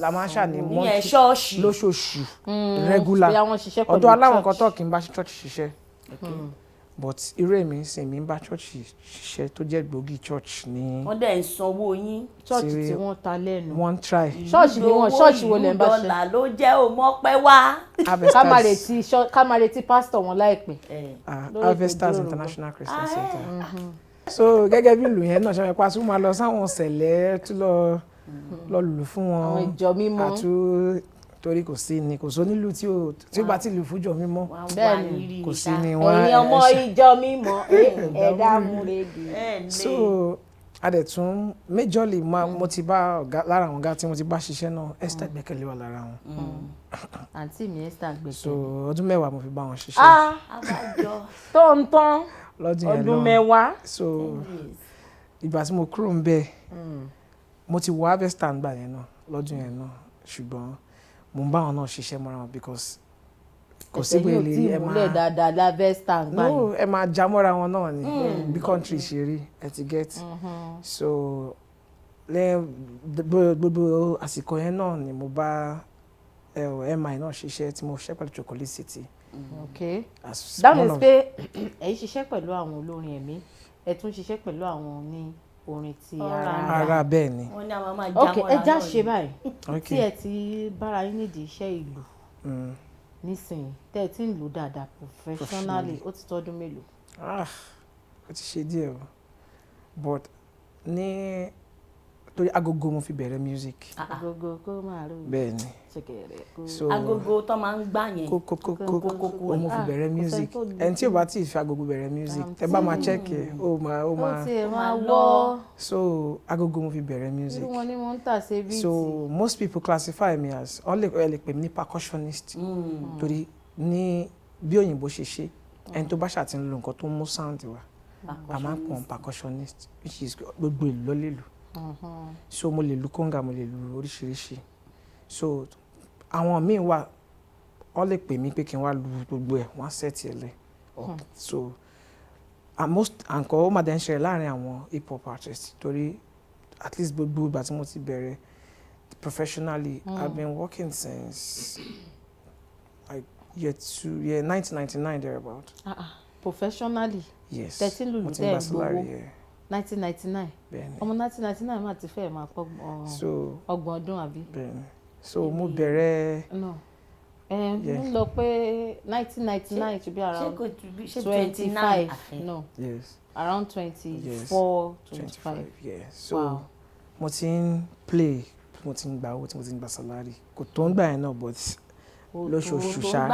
la máa ń ṣàní mọ́tì lóṣooṣù regular ọ̀dọ̀ aláwọn kan tó kì í bá church ṣiṣẹ́ but irú èmi ń sìn mí ń bá church ṣiṣẹ́ tó jẹ́ gbòógì church ní. wọ́n dẹ̀ ń sanwó yín. church tí wọ́n ta lẹ́nu. wọ́n try. ṣọ́ọ̀ṣì ni wọ́n ṣọ́ọ̀ṣì wo lẹ́ ń bá ṣe. $2 ló jẹ́ òmọ́pẹ́ wá. ká máa retí pásítọ̀ wọn láìpẹ́. Harvesters International Christian Center. So gẹ́gẹ́ bí ìlú yẹn náà ṣe pa tún máa lọ sáwọn ṣẹlẹ̀ tún lọ lùlù fún wọn. àwọn ìjọ mímọ́. torí kò sí ni kò sọ nílùú tí ó bá ti lù fújọ mímọ́ bẹ́ẹ̀ni kò sí ni wọn. ẹ̀yin ọmọ ìjọ mímọ́ ẹ̀dá múregi. so adẹ̀ tún majorly mo ti bá lára àwọn ọ̀gá tí mo ti bá ṣiṣẹ́ náà Esther Gbẹ́kẹ̀lé wà lára wọn. àǹtí mi Esther Gbẹ́kẹ̀lé. so ọdún 10 mo fi bá wọn ṣiṣẹ́. abájọ tó ń tán ọdún 10. so ìgbà tí mo kúrò ń bẹ̀ mo ti wọ Harvester gbà yẹn náà lọ́dún yẹn náà ṣùgbọ́n mo ń bá wọn náà ṣiṣẹ́ mọ́ra wọn because kò sí pé ilé ẹ máa múlẹ̀ dáadáa Harvester gbà yẹn. no ẹ máa já mọ́ra wọn náà ni bí country ṣe rí ẹ ti get so gbogbo àsìkò yẹn náà ni mo bá mi náà ṣiṣẹ́ tí mo ṣiṣẹ́ pẹ̀lú Chocolate City. Okay. That means pé ẹ ṣiṣẹ́ pẹ̀lú àwọn olórin ẹ̀mí ẹ tún ṣiṣẹ́ pẹ̀lú àwọn ní orin ti ara bẹ́ẹ̀ ni. wọ́n ní àwọn máa já mọ́ra náà. ẹ já ṣe báyìí tí ẹ ti bára yín nídìí iṣẹ́ ìlú nísìnyí tẹ́ ẹ ti ń lò dáadáa professionally ó ti tọ́dún mélòó. ó ti ṣe díẹ̀ o but ní torí agogo mo fi bẹ̀rẹ̀ music. agogo kó máa rò bẹ́ẹ̀ ni so agogo tó máa ń gbà yẹn. kókókókó mo fi bẹ̀rẹ̀ music ẹni tí ò bá tí ì fi agogo bẹ̀rẹ̀ music tẹ bá máa check ẹ ó máa. ó ti máa wọ́. so agogo mo fi bẹ̀rẹ̀ music. irú wọn ni wọ́n ń tà sí bíìtì. so most people classify me as wọ́n lè pè mí ní percussionist torí ní bí òyìnbó ṣe ṣe ẹni tó bá ṣàti ń lo nǹkan tó ń mú sound wá a máa ń pọ̀ percussionist which is gbogbo ìlú ló lè lù. So mo lè lu conga mo lè lu oríṣiríṣi so àwọn míì wà wọ́n lè pè mí pé kí n wá lu gbogbo ẹ̀ wọ́n á sẹ́ẹ̀tì ẹ̀ lẹ̀ so àǹkọ́ ó máa dẹ̀ ń ṣẹlẹ̀ láàrin àwọn hip hop artists torí at least gbogbo ìgbà tí mo ti bẹ̀rẹ̀ professionally I've been working since like year 1999 thereabout. Professionally. Yes. 13 lulu tẹ́ ẹ̀ gbowó 1999 ọmọ 1999 máa ti fẹ́ máa pọ́ ọgbọ̀n ọdún àbí. bẹ́ẹ̀ni so mo bẹ̀rẹ̀ ń lọ pé 1999 should be around 25 no yes around 24 25 yeah so mo ti ń play mo ti ń gba owó tí mo ti ń gba salary kò tó ń gbà yẹn náà but lóṣooṣù ṣá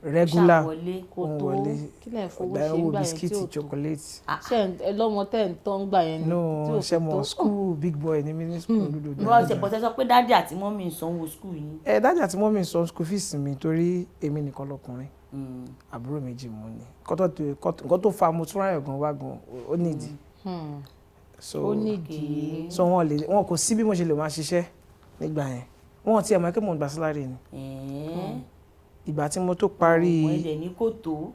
regular kò tó kílẹ̀ fowó ṣe owó gbà yẹn tí bisikíìtì ò tó chocolate. ṣe lọ́mọ tẹ̀ ń tọ́ ń gbà yẹn ni no ṣe mo school big boy ní mi ní school lódò. wọ́n ṣe pọ̀tẹ́ sọ pé dáàdì àti mọ́mì ń sanwó school yìí. dáàdì àti mọ́mì ń san school fees mi torí èmi nìkan lọkùnrin àbúrò méjì mo ní nǹkan tó fa Motunrayo gan wá gan ó nídìí. ó nídìí. so wọn kò sí bí mo ṣe lè máa ṣiṣẹ́ nígbà yẹn wọn ti ẹ̀ mọ̀ pé mo ń gba salary ni ìgbà tí mo tó parí ẹ̀dẹ̀ ní kò tó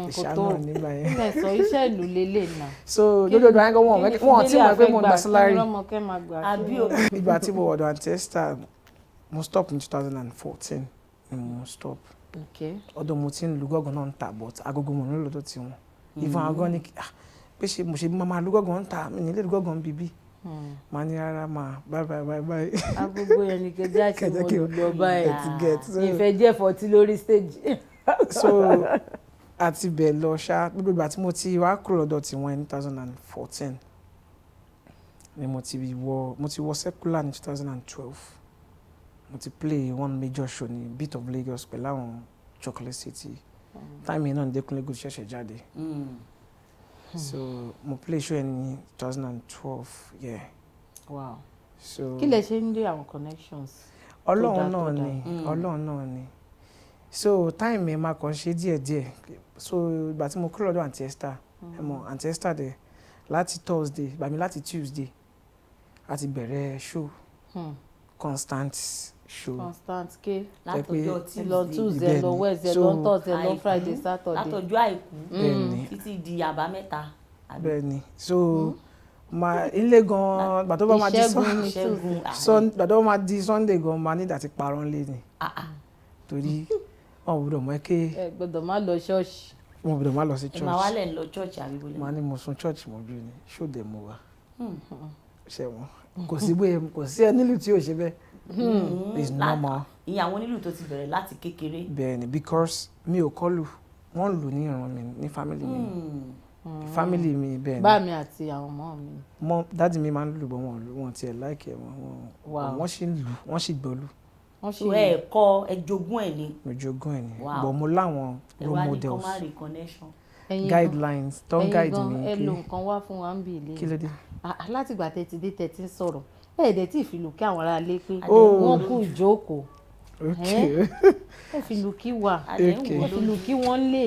ìṣáná nígbà yẹn. ilẹ̀ sọ iṣẹ́ ìlú lélẹ̀ náà. so lójoojúmọ́ ayé gan wọn ti mọ̀ pé mo ń gba salary ìgbà tí mo wọ̀dọ̀ Antesta mo stop ní 2014 ni mo stop ọdún mo ti ń lu gọ́gàn náà ń ta but agogo mo nílò tó ti wọn ìfọ̀n àgọ́ ni pé ṣe mo ṣe máa lu gọ́gàn ń ta mi nílé lu gọ́gàn bíbí màá ní rárá máa bye. agogo yẹn ni kẹjẹ àti mo lọ báyìí ìfẹ́ jẹ́ fọtí lórí stage. so àti bẹ́ẹ̀ lọ ṣá gbogbo ìgbà tí mo ti wá kúrò lọ́dọ̀ tiwọn ní 2014 ni mo ti wọ secular ní 2012 mo ti play one major show ní Beat of Lagos pẹ̀lú àwọn Chocolate City time yẹn náà ní Dekunle Gold ṣẹ̀ṣẹ̀ jáde so mo play show yẹn ní 2012 yeah. wow so kí lẹ ṣe ń dé àwọn connections. Ọlọ́run náà ni so time yẹn máa kàn ṣe díẹ̀díẹ̀ so ìgbà tí mo kúrò lọ́dọ̀ Antesta Antesta dẹ̀ láti Thursday gbàmí láti Tuesday a ti bẹ̀rẹ̀ show constant ké látọjọ́ Tuesday lọ Wednesday lọ Thursday lọ Friday Saturday látọjọ́ àìkú títí di àbámẹ́ta. bẹ́ẹ̀ni so ilé gan gbàtọ́ bá máa di gbàtọ́ bá máa di Sunday gan máa nídà ti parọ́ ńlé ni torí wọn gbọ́dọ̀ mọ̀ ẹ́ gbọ́dọ̀ má lọ ṣọ́ọ̀ṣì. wọn gbọ́dọ̀ má lọ sí church. ẹ máa wálẹ̀ ń lọ church àbí bọ́lẹ̀. máa ní mo sùn church mọ́jú ni ṣóde mo wà ṣẹ̀wọ̀n kò sí bóyá kò sí ẹ nílùú tí ò ṣe bẹ́ẹ̀. It's normal. ìyẹn àwọn onílù tó ti bẹ̀rẹ̀ láti kékeré. bẹ́ẹ̀ni because mi ò kọ́ lù wọ́n lù ní ìran mi ní family mi family mi bẹ́ẹ̀ni. bá mi àti àwọn ọmọ mi. dáàdi mi máa ń lù bọ́ wọn tiẹ̀ láìkẹ́ wọ́n sì ń lù wọ́n sì gbọ́ lù. wọ́n sì ẹ̀kọ́ ẹjogún ẹ̀ ni. ẹjogún ẹ̀ ni but mo láwọn role models. ẹ̀wá ní kọ́márì connection. guidelines tó ń guide mi. ẹ lo nǹkan wá fún wa ń bì ilé. kí ló dé. látìgbà tẹ́ ti dé tẹ́ ti ń sọ̀rọ̀ ẹ̀ẹ́dẹ̀ tí ìfìlù kí àwọn ará lé pé wọ́n kú ìjókòó ẹ fìlù kí wà ẹ fìlù kí wọ́n lè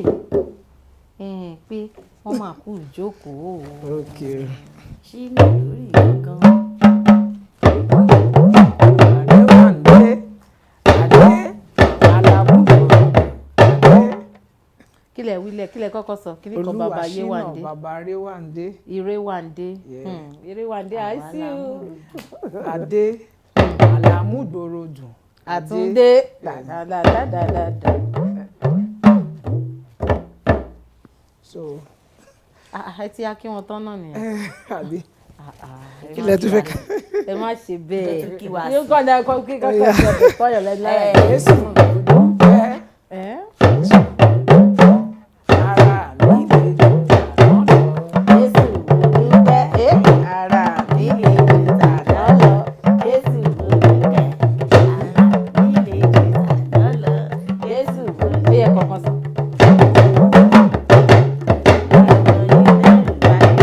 pé wọ́n máa kú ìjókòó. Shinalorigangan. kílẹ̀ wílẹ̀ kílẹ̀ kọ́kọ́ sọ kí nìkan bàbá Yéwàndé Oluwashina bàbá Rewande Irewande Irewande àìsí adé alamudorodu àtúndé dáadáa. so ẹ ti á kí wọn tán náà nìyẹn. àbí kí lẹ tún fẹ́ ká. ẹ má ṣe bẹ́ẹ̀ kí wá sí. ní kọ́ńdà kí kọ́kọ́ ṣe ọ̀pẹ̀ kọ́yọ̀ lẹ́nu lára. Jésù ara mi lè Jésù dúpẹ́ ara mi lè tàná lọ Jésù dúpẹ́ ara mi lè tàná lọ Jésù dúpẹ́. ó yẹ kọ̀ọ̀kan sọ.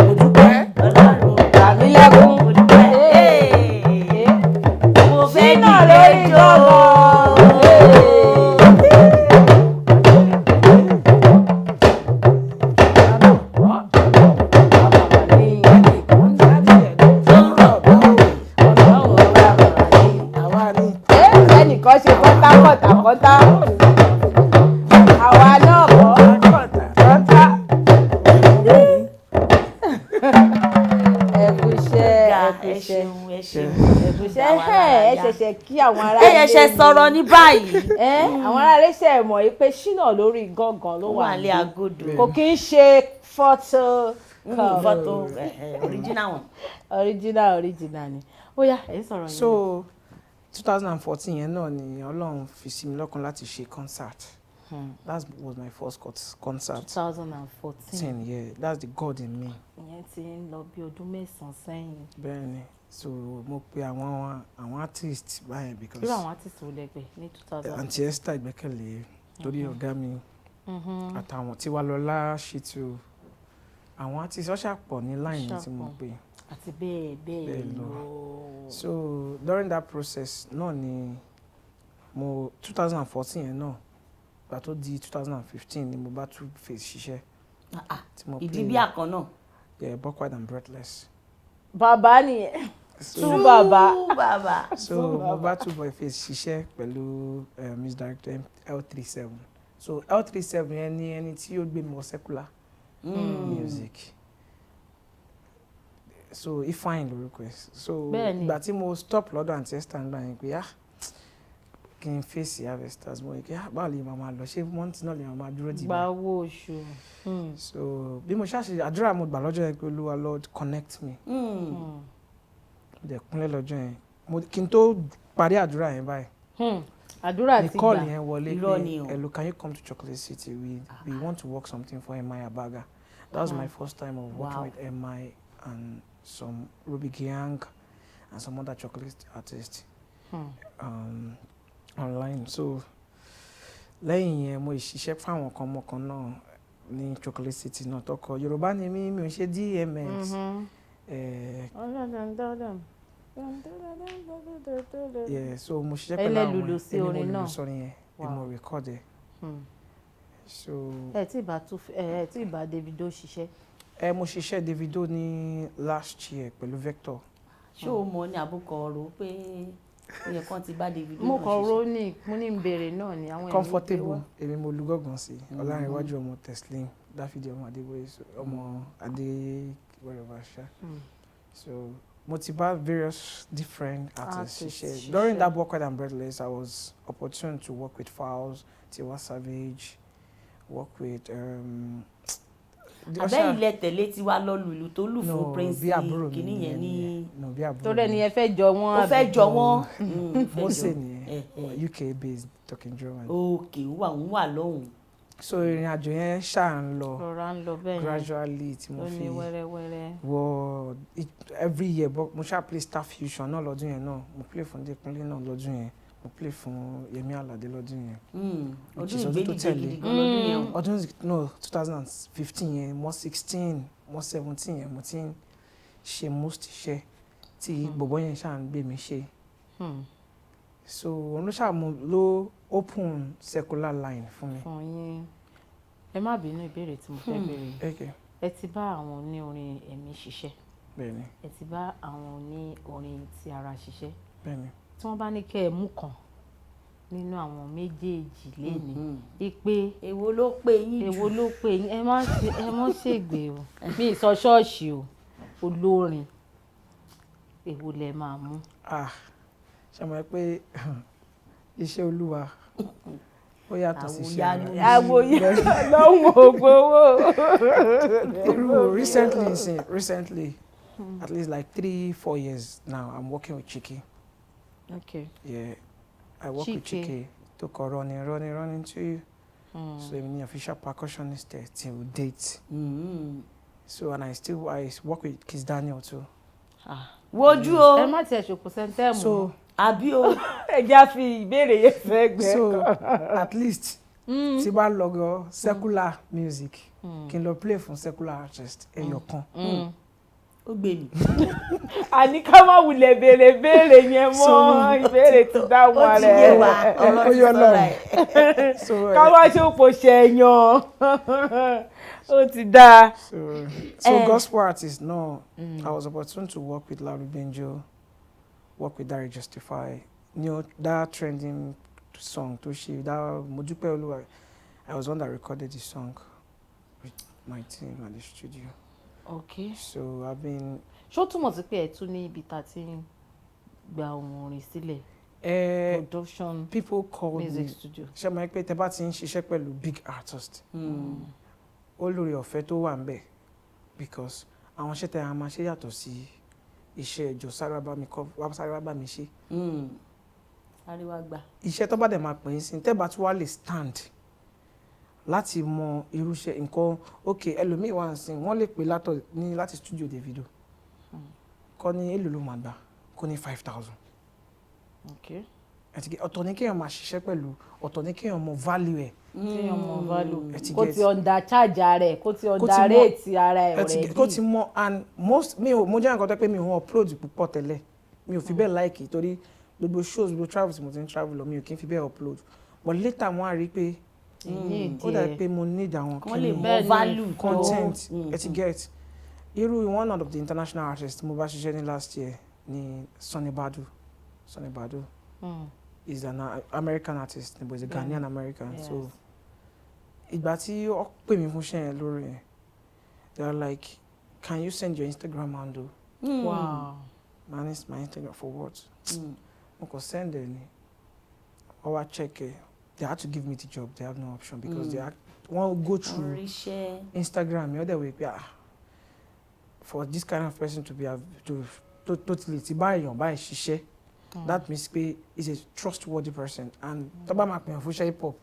mo dúpẹ́ Ọlọ́run àmì lẹ́kún. mo fẹ́ Ṣínà lórí ẹnìkan ṣe kọ́tà àwa náà kọ́ kọ́tà. ẹ̀kúṣẹ́ ẹ ṣẹ̀ṣẹ̀ kí àwọn ará ilé. ẹ ṣẹ̀ṣẹ̀ sọ̀rọ̀ ní báyìí. àwọn ará ilé ṣe mọ̀ pé Ṣínà lórí gángan ló wà ní agodo. kò kí ń ṣe fọ́tò original one. original ni ó yá ẹ sọ̀rọ̀ yẹn. so 2014 yẹn náà ni Ọlọ́run fi sí mi lọ́kàn láti ṣe concert. That was my first concert. 2014. Yeah, that's the God in me. Ìyẹn ti ń lọ bí ọdún 9 sẹ́yìn. Bẹ́ẹ̀ni, so mo pe àwọn artist báyẹn because. Irú àwọn artist wo lẹ pè ní 2000? Aunty Esther Ìgbẹ́kẹ̀lé torí ọ̀gá mi àtàwọn Tiwalọlá Ṣìtù àwọn artist ọ̀ṣà pọ̀ ní line tí mo pè. Àti bẹ́ẹ̀ lọ. So during that process náà ni mo 2014 yẹn náà gbà tó di 2015 ni mo bá tún face ṣiṣẹ́. Ìdí bí àkàn náà. Yeah, Backward and Breathless. Bàbá nìyẹn. True bàbá. So mo bá tún boy face ṣiṣẹ́ pẹ̀lú music director L37. So L37 yẹn ni ẹni tí ó gbé mi wọ secular music. So Ifeanyi lórúkọ ẹ̀. So ìgbà tí mo stop lọ́dọ̀ Aunty Esther nígbà yẹn pé kí n face harvesters mo kí báwo lè máa lọ ṣé month náà lè máa dúró dì mí. Gba owó oṣù. So bí mo ṣáṣe àdúrà mo gbà lọ́jọ́ yẹn pé Olúwa Lord connect me. Mo dẹ̀ kúnlẹ̀ lọ́jọ́ yẹn kí n tó parí àdúrà yẹn báyìí. Àdúrà ti gbà. Ní call yẹn wọlé pé hello, can you come to Chocolate City? We want to work something for Emma Abaga. That was my first time of working with Emma and some Ruby Giang and some other chocolate artists online. So lẹ́yìn yẹn mo ṣiṣẹ́ fáwọn kan mọ́kan náà ní Chocolate City náà tọkọ Yorùbá ni mi ò ṣe DMX. Yeah, so mo ṣiṣẹ́ pẹ̀lú àwọn ẹlẹ́lùlù sọrin yẹn ni mo record ẹ̀. So ẹ tí ìbá Davido ṣiṣẹ́. Mo ṣiṣẹ́ Davido ní last year pẹ̀lú Vector. Ṣé o mọ̀ ní àbúkọ ọ̀rọ̀ pé iye kan ti bá Davido náà ṣiṣẹ́? Mo kàn rò ní mo ní ìbéèrè náà ni àwọn ènìyàn. Comfortable èmi mo lu gọ́gàn sí Ọlárìnwájú ọmọ Teslim Dáfídì ọmọ Adébóyè ọmọ Adé wherever ṣá. So mo ti bá various different artists ṣiṣẹ́. During that Backward and Breathless I was opportune to work with Falz, Tiwa Savage, work with abẹ́ ilẹ̀ tẹ̀lé tí wá lọ lùlù tó lù fún Prince kìíní yẹn ní. Torí ẹni ẹ fẹ́ jọ wọ́n. Ó fẹ́ jọ wọ́n. Mo ṣe nìyẹn UK based talking German. Okay, wà lọ́hùn. So ìrìn àjò yẹn ṣáà ń lọ. Rọra ń lọ bẹ́ẹ̀ gradually tí mo fi wọ every year mo ṣáà play Star Fusion náà lọ́dún yẹn náà mo play fún Dékúnlé náà lọ́dún yẹn mo play fún Yẹmí Aládé lọ́dún yẹn. Ọdún ìgbédìde gidi gan lọ́dún yẹn. Ọdún 2015 yẹn mo 16 mo 17 yẹn mo ti ń ṣe most iṣẹ́ tí bọ̀bọ̀ yẹn ṣáà ń gbé mi ṣe. So olóṣà mo ló open secular line fún mi. Fún yín ẹ má bínú ìbéèrè tí mo fẹ́ béèrè. Ẹ ti bá àwọn oní orin ẹ̀mí ṣiṣẹ́. Bẹ́ẹ̀ni. Ẹ ti bá àwọn oní orin ti ara ṣiṣẹ́. Bẹ́ẹ̀ni. Tí wọ́n bá ní kẹ́ ẹ mú kan nínú àwọn méjèèjì lénìí ipe èwo ló pè yín ẹ má ṣègbè o mi sọ ṣọ́ọ̀ṣì o olórin èwo lẹ máa mú. Ṣé mo pé iṣẹ́ Olúwa ó yàtọ̀ sí iṣẹ́ àwòyá lọ́wọ́ ògbówó. Recently at least like 3-4 years now I'm working with Chike. Okay. Yeah, I work with Chike to call running to you. So I'm the official percussionist there till date. So and I work with Kiss Daniel too. Wojú o. Ẹ má tiẹ̀ ṣòkò sẹ́ńtẹ́ mọ́. So àbí o. Ẹ já fi ìbéèrè yẹn fẹ́ gbẹ. So at least tí bá lọ go secular music kí n lọ play fún secular artist ẹyọ kan. Ó gbé mi. Àní ká má wulẹ̀ béèrè yẹn mọ́ ìbéèrè ti dá wọn rẹ̀. Ó ti yé wa ọ̀rọ̀ ti sọ̀rọ̀ ẹ̀. Ká má ṣòpò ṣẹ̀yàn. Ó ti dáa. So gospel artist no, I was opportune to work with Larry Benjo, work with Dari Justify. You know that trending song to she that Modupe Oluwa. I was one that recorded the song with my team at the studio. Okay. So I've been. Ṣó túmọ̀ sí pé ẹ tún ní ibi tá ti ń gba ohun orin sílẹ̀. Production. People call music me. Studio. Ṣé mo pé tẹ́ bá ti ń ṣiṣẹ́ pẹ̀lú big artist. Olórí ọ̀fẹ́ tó wà ńbẹ̀ because àwọn iṣẹ́ tẹ́ a máa ṣe yàtọ̀ sí iṣẹ́ ìjọ sáré bá mi ṣe. àríwá gbà. iṣẹ́ tó bá dẹ̀ máa pè é sí tẹ́ bá tún wá lè stand láti mọ irúṣẹ́ nǹkan ok ẹlòmíì wà sí wọ́n lè pè láti studio Davido kọ́ ní èlò ló máa gbà kó ní 5,000. ọ̀tọ̀ ní kéèyàn máa ṣiṣẹ́ pẹ̀lú ọ̀tọ̀ ní kéèyàn mọ value ẹ̀. kéèyàn mọ value kó ti undercharge ara ẹ̀ kó ti underrate ara ẹ̀ already. kó ti mọ and mo jẹ́ nǹkan tó pé mi ò upload púpọ̀ tẹ́lẹ̀ mi ò fi bẹ́ẹ̀ like torí gbogbo shows gbogbo travels mo ti ń travel lọ mi ò kí n fi bẹ́ẹ̀ upload but later mo á rí pé ó dàbí pé mo need àwọn kí ni more value content ẹ get irú one of the international artists mo bá ṣiṣẹ́ ní last year ní Sunny Badu is an American artist but he's a Ghanaian American so ìgbà tí ó pè mí fún iṣẹ́ yẹn lórí yẹn they are like can you send your Instagram handle. Wow. My Instagram for what? I could send any. Or I check it. They had to give me the job. They have no option because they want to go through Instagram. The other way, for this kind of person to be totally to buy shishe, that means is a trustworthy person. And toba mak me for hip hop.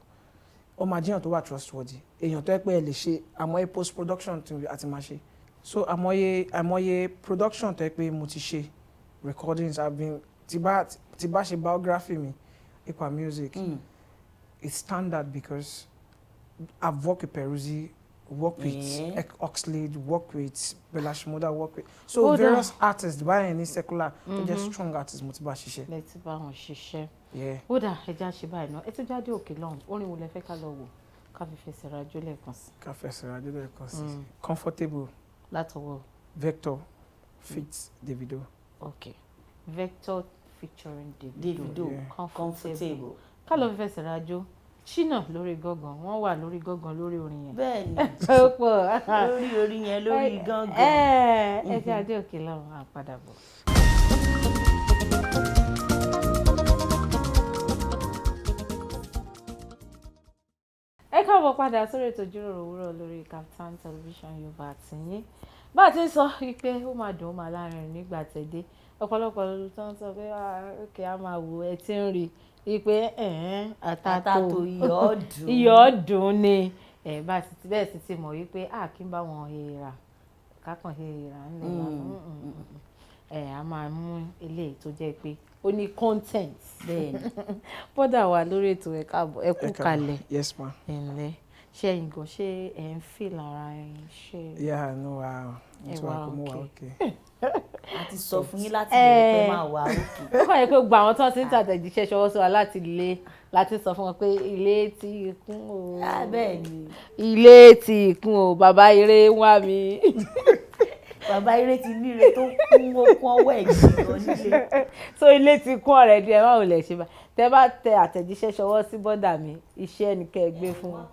O ma jiyan to wa trustworthy. Èyàn tó pé lè ṣe àmọ́ post production àti ma ṣe. So àmọ́ production tó pé mo ti ṣe. Recordings have been tiba she biography me ipa music it's standard because I've worked with Peruzzi, worked with Oxlade, worked with Bella Shmurda, worked with various artists by any secular just strong artists mo ti bá ṣiṣẹ́. Let's bá wọn ṣiṣẹ́. Ó dà ẹja ṣe báyìí náà ẹ ti jáde òkè lọ́hùn orin wo lẹ fẹ́ ká lọ wò ká fi fẹsẹ̀ rajó lẹ́ẹ̀kan sí. Ká fẹsẹ̀ rajó lẹ́ẹ̀kan sí. Comfortable. Látọwọ́. Vector fits Davido. Okay. Vector featuring Davido. Comfortable. Ká lọ fi fẹsẹ̀ rajó. Shina lórí gángan wọ́n wà lórí gángan lórí orin yẹn. Bẹ́ẹ̀ni. lórí orin yẹn lórí gángan. Ẹ jẹ́ adé òkè lọ́run à padà bọ̀. Ẹ káàbọ̀ padà sórí ètò Ijiroro Owuro lórí Startimes Television Yorùbá àtìyín. Bá a ti ń sọ wípé ó máa dùn ó máa láàrin nígbà tẹ̀dé ọ̀pọ̀lọpọ̀ ló tán sọ pé òkè á máa wò ẹ ti ń rí i pé àtàtò iyọ̀ dùn ni bẹ́ẹ̀ sì ti mọ̀ wípé kí n bá wọn hèèrà kákan hèèrà ńlẹ̀ a máa mú eléyìí tó jẹ́ pé ó ní content bọ́dà wà lórí ètò ẹ káàbọ̀ ẹ kú kalẹ̀ ẹ̀ǹlẹ́ ṣé ẹ̀yin gan ṣé ẹ̀ ń feel ara ẹ̀ ṣe. Yeah, no, okay. A ti sọ fún yín láti lè pẹ́ máa wà òkè. Ó kàn yẹ pé gba àwọn tó ti ń tàtẹ̀jíṣẹ́ ṣọwọ́ sí wa láti sọ fún wọn pé ilé ti kún o. Bẹ́ẹ̀ ni. Ilé ti kún o, bàbá eré wá mi. Bàbá eré ti níre tó kún ọwọ́ ẹ̀ jùlọ nílé. So ilé ti kún ọ̀rẹ́ di ẹ máa ò lè ṣe bá. Tẹ́ bá tẹ àtẹ̀jíṣẹ́ ṣọwọ́ sí bọ́dà mi, iṣẹ́ ni kẹ́ ẹ gbé fún wọn.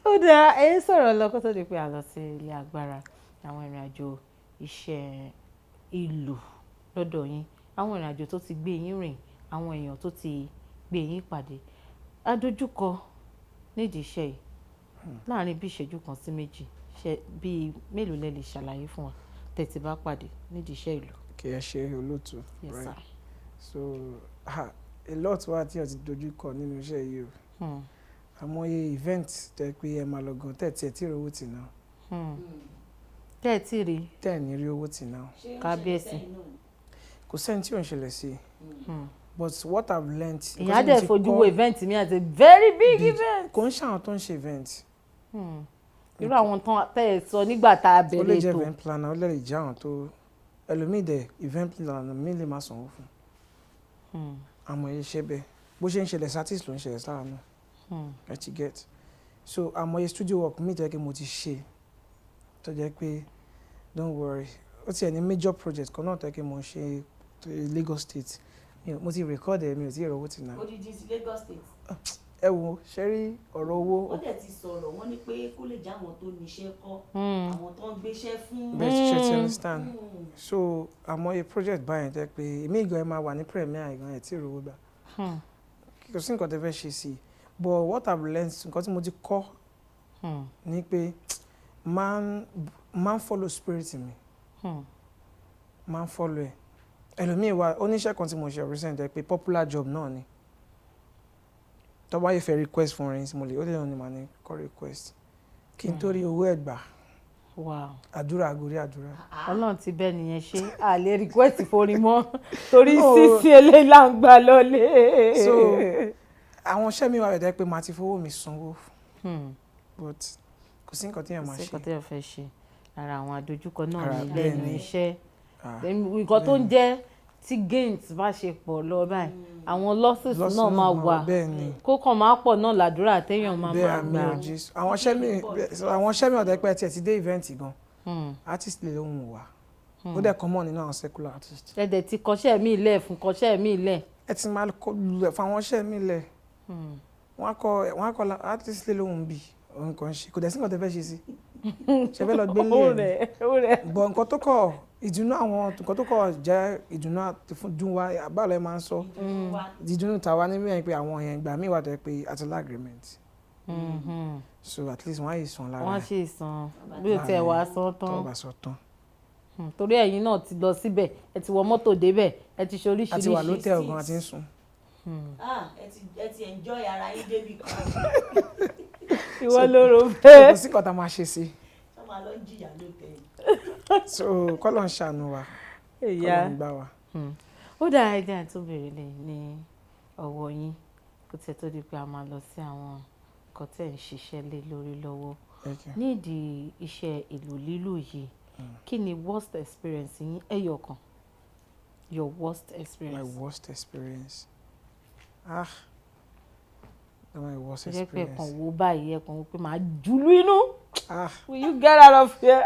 Ó dáa ẹ sọ̀rọ̀ lọ kó tó di pé a lọ sí ilé agbára àwọn ìrìn àjò iṣẹ́ ìlú lọ́dọ̀ yín àwọn ìrìn àjò tó ti gbé yín rìn àwọn èèyàn tó ti gbé yín pàdé adójúkọ nídìí iṣẹ́ yìí láàrin bí ìṣẹ́jú kan sí méjì bí mélòó lẹ lè ṣàlàyé fún wa tẹ̀tí bá pàdé nídìí iṣẹ́ ìlú. Kì í ṣe olóòtú right so a lot wà tí o ti dojúkọ nínú iṣẹ́ yìí o àmọye event tẹ pé ẹ máa lọ gan tẹ̀tí ẹ̀ tí ì rówó tì náà. Tẹ́ẹ̀tì rí. Tẹ́ẹ̀ ní rí owó tì náà. Kábíyèsí. Kò sẹ́ni tí ò ń ṣẹlẹ̀ sí but what I've learnt. Ìyá dẹ̀ fojú wo event mi as a very big event. Kò ń ṣàwọn tó ń ṣe event. Irú àwọn tán tẹ́ ẹ sọ nígbà tá a bẹ̀rẹ̀ ètò. Ó lè jẹ́ event planner ó lè jẹ́ àwọn tó ẹlòmíì dẹ̀ event planner mi lè máa sanwó fún. Àmọ́ iṣẹ́ bẹ́ẹ̀ bó ṣe ń ṣẹlẹ̀ satis ló ń ṣẹlẹ̀ sára náà. Ẹ ti get so àmọ́ studio work mi jẹ́ kí mo ti ṣe tó jẹ́ pé don't worry ó ti ẹ̀ ní major project kan náà tó jẹ́ kí mo ṣe Lagos State mo ti record ẹ̀ mi ò tí ì rówó tì náà. Odidi ti Lagos State. Ẹ wo ṣe rí ọ̀rọ̀ owó. Wọ́n dẹ̀ ti sọ̀rọ̀ wọ́n ní pé kó lè jẹ́ àwọn tó níṣẹ́ kọ́ àwọn tó ń gbéṣẹ́ fún. Best ṣe ti understand so àmọ́ a project báyìí tẹ́ pé èmi ìgbà ẹ máa wà ní premier ìgbà ẹ̀ tí ì rówó gbà kò sí nǹkan tẹ́ fẹ́ ṣe sí i but what I've learned nǹkan tí mo ti kọ́ ni pé man follow spirit mi man follow ẹ ẹlòmíì wà oníṣẹ́ kan tí mo ṣe recent ẹ pé popular job náà ni tó bá yẹ fẹ́ request fún orin tí mo lè ó lè lọ ní màá ní kọ́ request kí n tó rí owó ẹ̀ gbà àdúrà àgórí àdúrà. Ọlọ́run ti bẹ́ẹ̀ nìyẹn ṣe a lè request forin mọ́ torí sísí eléyìí là ń gbà lọ́lé. So àwọn iṣẹ́ mi wà bẹ̀rẹ̀ pé màá ti fowó mi sanwó but kò sí nǹkan tí èèyàn máa ṣe. kò sí nǹkan tí èèyàn fẹ́ ṣe ara àwọn àdójúkọ náà ní lẹ́nu iṣẹ́ nǹkan tó ń jẹ́ tí gains bá ṣe pọ̀ lọ báyìí àwọn losses náà máa wà kó kàn máa pọ̀ náà làdúrà téèyàn máa gbà. àwọn iṣẹ́ mi ọ̀dẹ́ pẹ́ tiẹ̀ ti dé event gan artist lè lóhùn wà ó dẹ̀ common nínú àwọn secular artist. ẹ̀dẹ̀ ti kọ́ṣẹ́ mi lẹ̀ fún kọ́ṣẹ́ mi lẹ̀. ẹ ti máa lulẹ̀ fún àwọn iṣẹ́ mi lẹ̀ wọ́n á kọ́ artist lè lóhùn bì nǹkan ṣe kò dẹ̀ sí nǹkan tẹ́ fẹ́ ṣe sí ṣe fẹ́ lọ gbé lé ẹ̀ bọ̀ nǹkan tó kọ̀ ìdùnnú àwọn nǹkan tó kọ̀ jẹ́ ìdùnnú dùn wá àbálọ̀ ẹ̀ máa ń sọ ìdùnnú tàwa níbi yẹn pé àwọn yẹn gbà mí wà tó yẹ pé àtìlá agreement so at least wọ́n á yìí san lára wọ́n á ṣe ìsan bí o tiẹ̀ wá san tán tó bá sọ tán. torí ẹ̀yin náà ti lọ síbẹ̀ ẹ ti wọ mọ́tò débẹ̀ ẹ ti ṣe oríṣiríṣi. àti wà lótẹ́ẹ̀lì gan àti ń sùn. ẹ ti enjoy ara yín débi kan. ìwọ ló rò bẹ́ẹ̀. kò sí kọ́ta máa ṣe sí. sọ ma lọ ń jìyà lótẹ́ẹ̀lì. so kọ́lọ̀ ń ṣàánú wa kọ́lọ̀ ń gbà wá. ó dáa ẹ jẹ́ àti obìnrin lè ní ọwọ́ yín kó tiẹ̀ tó di pé a máa lọ sí àwọn nǹkan tẹ̀ ń ṣiṣẹ́ lé lórí lọ́wọ́ nídìí iṣẹ́ ìlù lílù yìí kí ni worst experience yín ẹyọ kan your worst experience. My worst experience my worst experience. ṣe pé ẹ̀kan wo báyìí ẹ̀kan wo pé màá jùlú inú. Will you get out of here?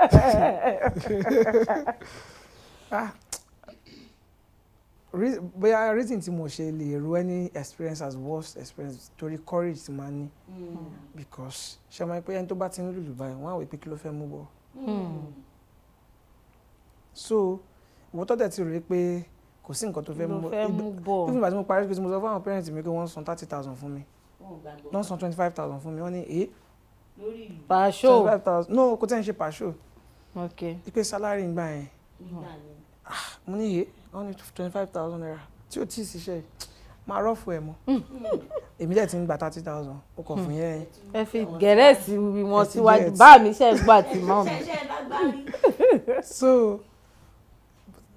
Bóyá reason tí mo ṣe lè ro any experience as worst experience torí courage tí máa ní because ṣe máa ń pé ẹni tó bá ti ń lùlù báyìí wọ́n á wò pé kí ló fẹ́ mú bọ̀. So ìwọ tó dẹ̀ ti rò pé kò sí nǹkan tó fẹ́ mú bọ̀ even ìgbà tí mo parí pé mo sọ fún àwọn parents mi pé wọ́n san 30,000 fún mi wọ́n san 25,000 fún mi wọ́n ní pàṣọ 25,000 no kò tẹ́ ń ṣe pàṣọ ipe salary ń gbà yẹn mo ní wọ́n ní 25,000 naira tí ó tí ì ṣiṣẹ́ máa rọ́ọ̀fù ẹ̀ mọ́ èmi dẹ̀ ti ń gba 30,000 ó kọ̀ fún yẹn. ẹ fi gẹ̀rẹ́sì wọn síwájú bá mi ṣe gbà tí mọ́ mi. so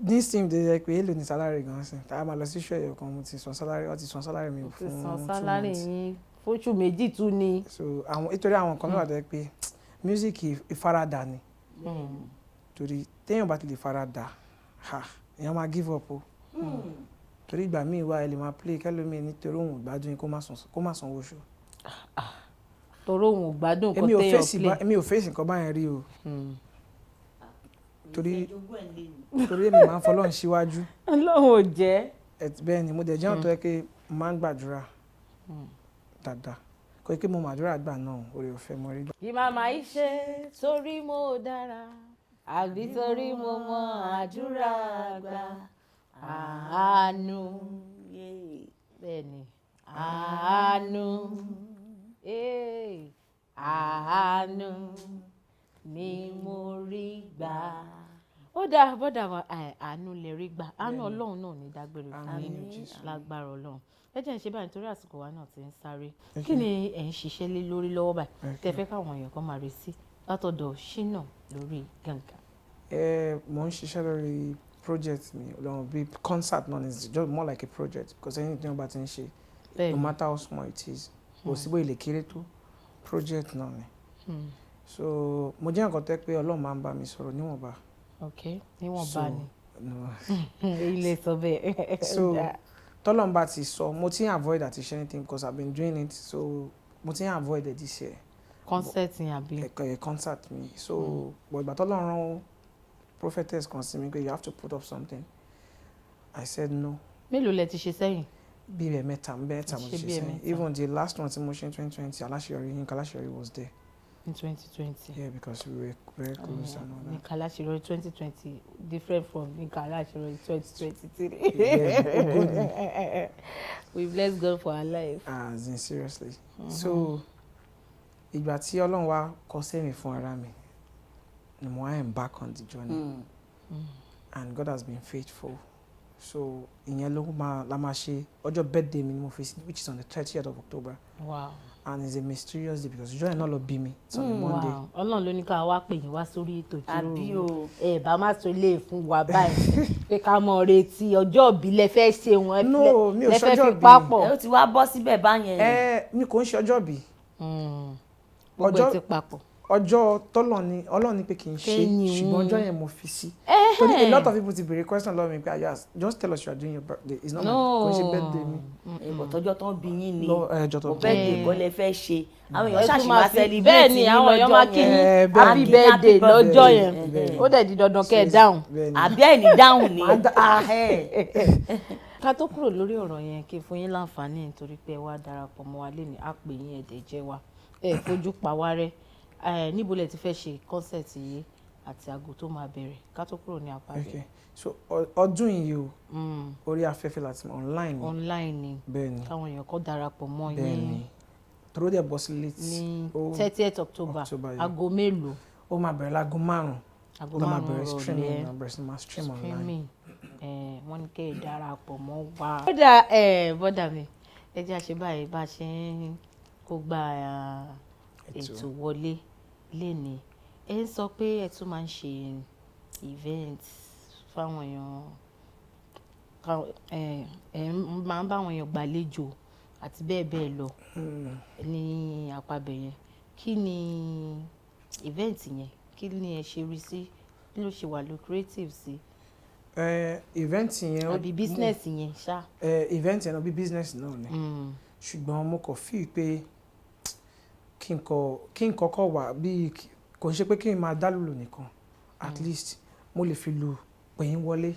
this team dey yẹ pé èlò ní salary gan sin tá a máa lọ sí iṣẹ́ ẹ̀yọ̀ kan mo ti san salary ó ti san salary mi fún 2 months. salary yín fóṣù méjì tún ni. so nítorí àwọn kan náà wà dẹ́ pé music ìfaradà ni torí téèyàn bá ti lè faradà èèyàn máa give up o torí ìgbà míì wá ẹ lè máa play kẹlòmíì nítorí òun ìgbádùn kó má sanwó oṣù. torí òun ìgbádùn kò téèyàn play. èmi ò fèsì nǹkan báyẹn rí o torí èmi máa ń fọlọ́run síwájú. Ọlọ́run ò jẹ́. bẹ́ẹ̀ ni mo dẹ̀ jẹ́ ọ̀tọ̀ ẹ pé mo máa ń gbàdúrà dáadáa kò pé mo màdúrà gbà náà oore ọ̀fẹ́ mo rí gbà. kí màmá yìí ṣe torí mo dára àbí torí mo mọ àdúrà gbà àánú bẹ́ẹ̀ ni àánú àánú ni mo rí gbà. ó dáa bọ́dà wa àánú lè rí gbà àánú ọlọ́run náà ní dágbére fún yín lágbára ọlọ́run ẹ jẹ́ ń ṣe báyìí nítorí àsìkò wa náà ti ń sáré kí ni ẹ̀ ń ṣiṣẹ́ lé lórí lọ́wọ́ báyìí tẹ́ fẹ́ káwọn èèyàn kan máa rí sí látọ̀dọ̀ Shinalorigangan. Mo ń ṣiṣẹ́ lórí project mi ọlọ́run bíi concert náà is just more like a project because anything tí wọ́n bá ti ń ṣe no matter how small it is kò sí bó ilé kéré tó project náà ni so mo jẹ́ nǹkan tẹ́ pé ọlọ́run máa ń bá mi sọ̀rọ̀ níwọ̀nba. ok níwọ̀nba ni ilé sọ bẹ́ẹ̀. so tọ́lọ́run bá ti sọ mo ti ń avoid àti ṣe anything because I've been doing it so mo ti ń avoid it this year. concert yẹn àbí. concert mi so but ìgbà tọ́lọ́run rán prophetess kan sí mi pé you have to put up something I said no. mélòó lẹ ti ṣe sẹ́yìn. bí ẹ̀ mẹ́ta mo ti ṣe sẹ́yìn even the last one tí mo ṣe in 2020 aláṣeyọrí Yínká Aláṣeyọrí was there. In 2020. Yeah, because we were very close and all that. Yínká Aláṣeyọrí 2020 different from Yínká Aláṣeyọrí 2023. Yeah, we bless God for our life. As in seriously. So ìgbà tí Ọlọ́run wá kọ sẹ́mi fún ara mi ni mo am back on the journey and God has been faithful so ìyẹn ló la máa ṣe ọjọ́ birthday mi ni mo fi sí, which is on the 30th of October. Wow. And it's a mysterious day because ìjọ yẹn náà lọ bí mi. It's on a Monday. Wow. Ọlọ́run ló ní ká wá pè yín wá sórí ètò àbí o. ẹ bá má sọ ilé fún wa báyìí pé ká mọ retí ọjọ́ ìbí lẹ fẹ́ ṣe wọn No, mi ò lẹ fẹ́ ṣọjọ́ fi ìbí. papọ̀. ẹ ó ti wá bọ́ síbẹ̀ báyẹn. Mi kò ń ṣe ọjọ́ bí. Gbogbo ẹ ti papọ̀. Ọjọ́ Ọlọ́run ní pé kì í ṣe Kẹ́yìn. ṣùgbọ́n ọjọ́ yẹn mo fi sí. Torí a lot of people ti béèrè question lọ́wọ́ mi pé yes, just tell us you are doing your birthday. It's not kò ń ṣe birthday mi. ẹ̀bọ̀ tọ́jọ́ tán bí yín ni Ọjọ́ tó kò birthday kọ́ lẹ fẹ́ ṣe àwọn èèyàn Ẹ tún ṣàṣì máa máa fi- celebrate bẹ́ẹ̀ ni yín àwọn èèyàn máa kí lọ́jọ́ yín yẹn. happy birthday lọ́jọ́ yẹn bẹ́ẹ̀. ó dẹ̀ di dandan kẹ́ ẹ dáhùn. àbí ẹ̀ ní dáhùn ni. Ká tó kúrò lórí ọ̀rọ̀ yẹn kí n fún yín láǹfààní nítorí pé ẹ wá darapọ̀ mọ́ wa lénìí á pè yín ẹ̀dẹ̀ jẹ́ wa ẹ fojú pa wá rẹ́ níbo lẹ ti fẹ́ ṣe kọ́nsẹ̀tì yìí àti aago tó máa bẹ̀rẹ̀ ká tó kúrò ní apá Okay. rẹ̀. So ọdún yìí o orí afẹ́fẹ́ láti online ni. Online ni Bẹ́ẹ̀ ni. káwọn èèyàn kọ́ darapọ̀ mọ́ Bẹ́ẹ̀ yín ni. Tòró dẹ̀ bọ́ sí létí. ní Ó- 30th October October, yeah. aago mélòó Ó máa bẹ̀rẹ̀ láago 5. aago Ló máa márùn-ún bẹ̀rẹ̀ streaming, rọ̀lẹ́. máa bẹ̀rẹ̀ sí máa stream online. Streaming. Wọ́n ní kẹ́ ẹ̀ darapọ̀ mọ́ wa. bọ́dà bọ́dà mi ẹ jẹ́ àṣẹ báyìí bá a ṣe ń kó gba ètò wọlé lénìí ẹ ń sọ pé ẹ tún máa ń ṣe event fáwọn èèyàn ẹ máa ń bá àwọn èèyàn gbàlejò àti bẹ́ẹ̀ bẹ́ẹ̀ lọ ní àpabẹ̀ yẹn kí ni event yẹn kí ni ẹ ṣe rí sí kí ló ṣe wà lucrative sí Event yẹn ó- àbí business yẹn ṣá. Event yẹn náà bí business náà ni. Ṣùgbọ́n mo kàn feel pé kí n kọ́kọ́ wà bí kò ń ṣe pé kí n máa dá lùlù nìkan at least mo lè fi lù pè yín wọlé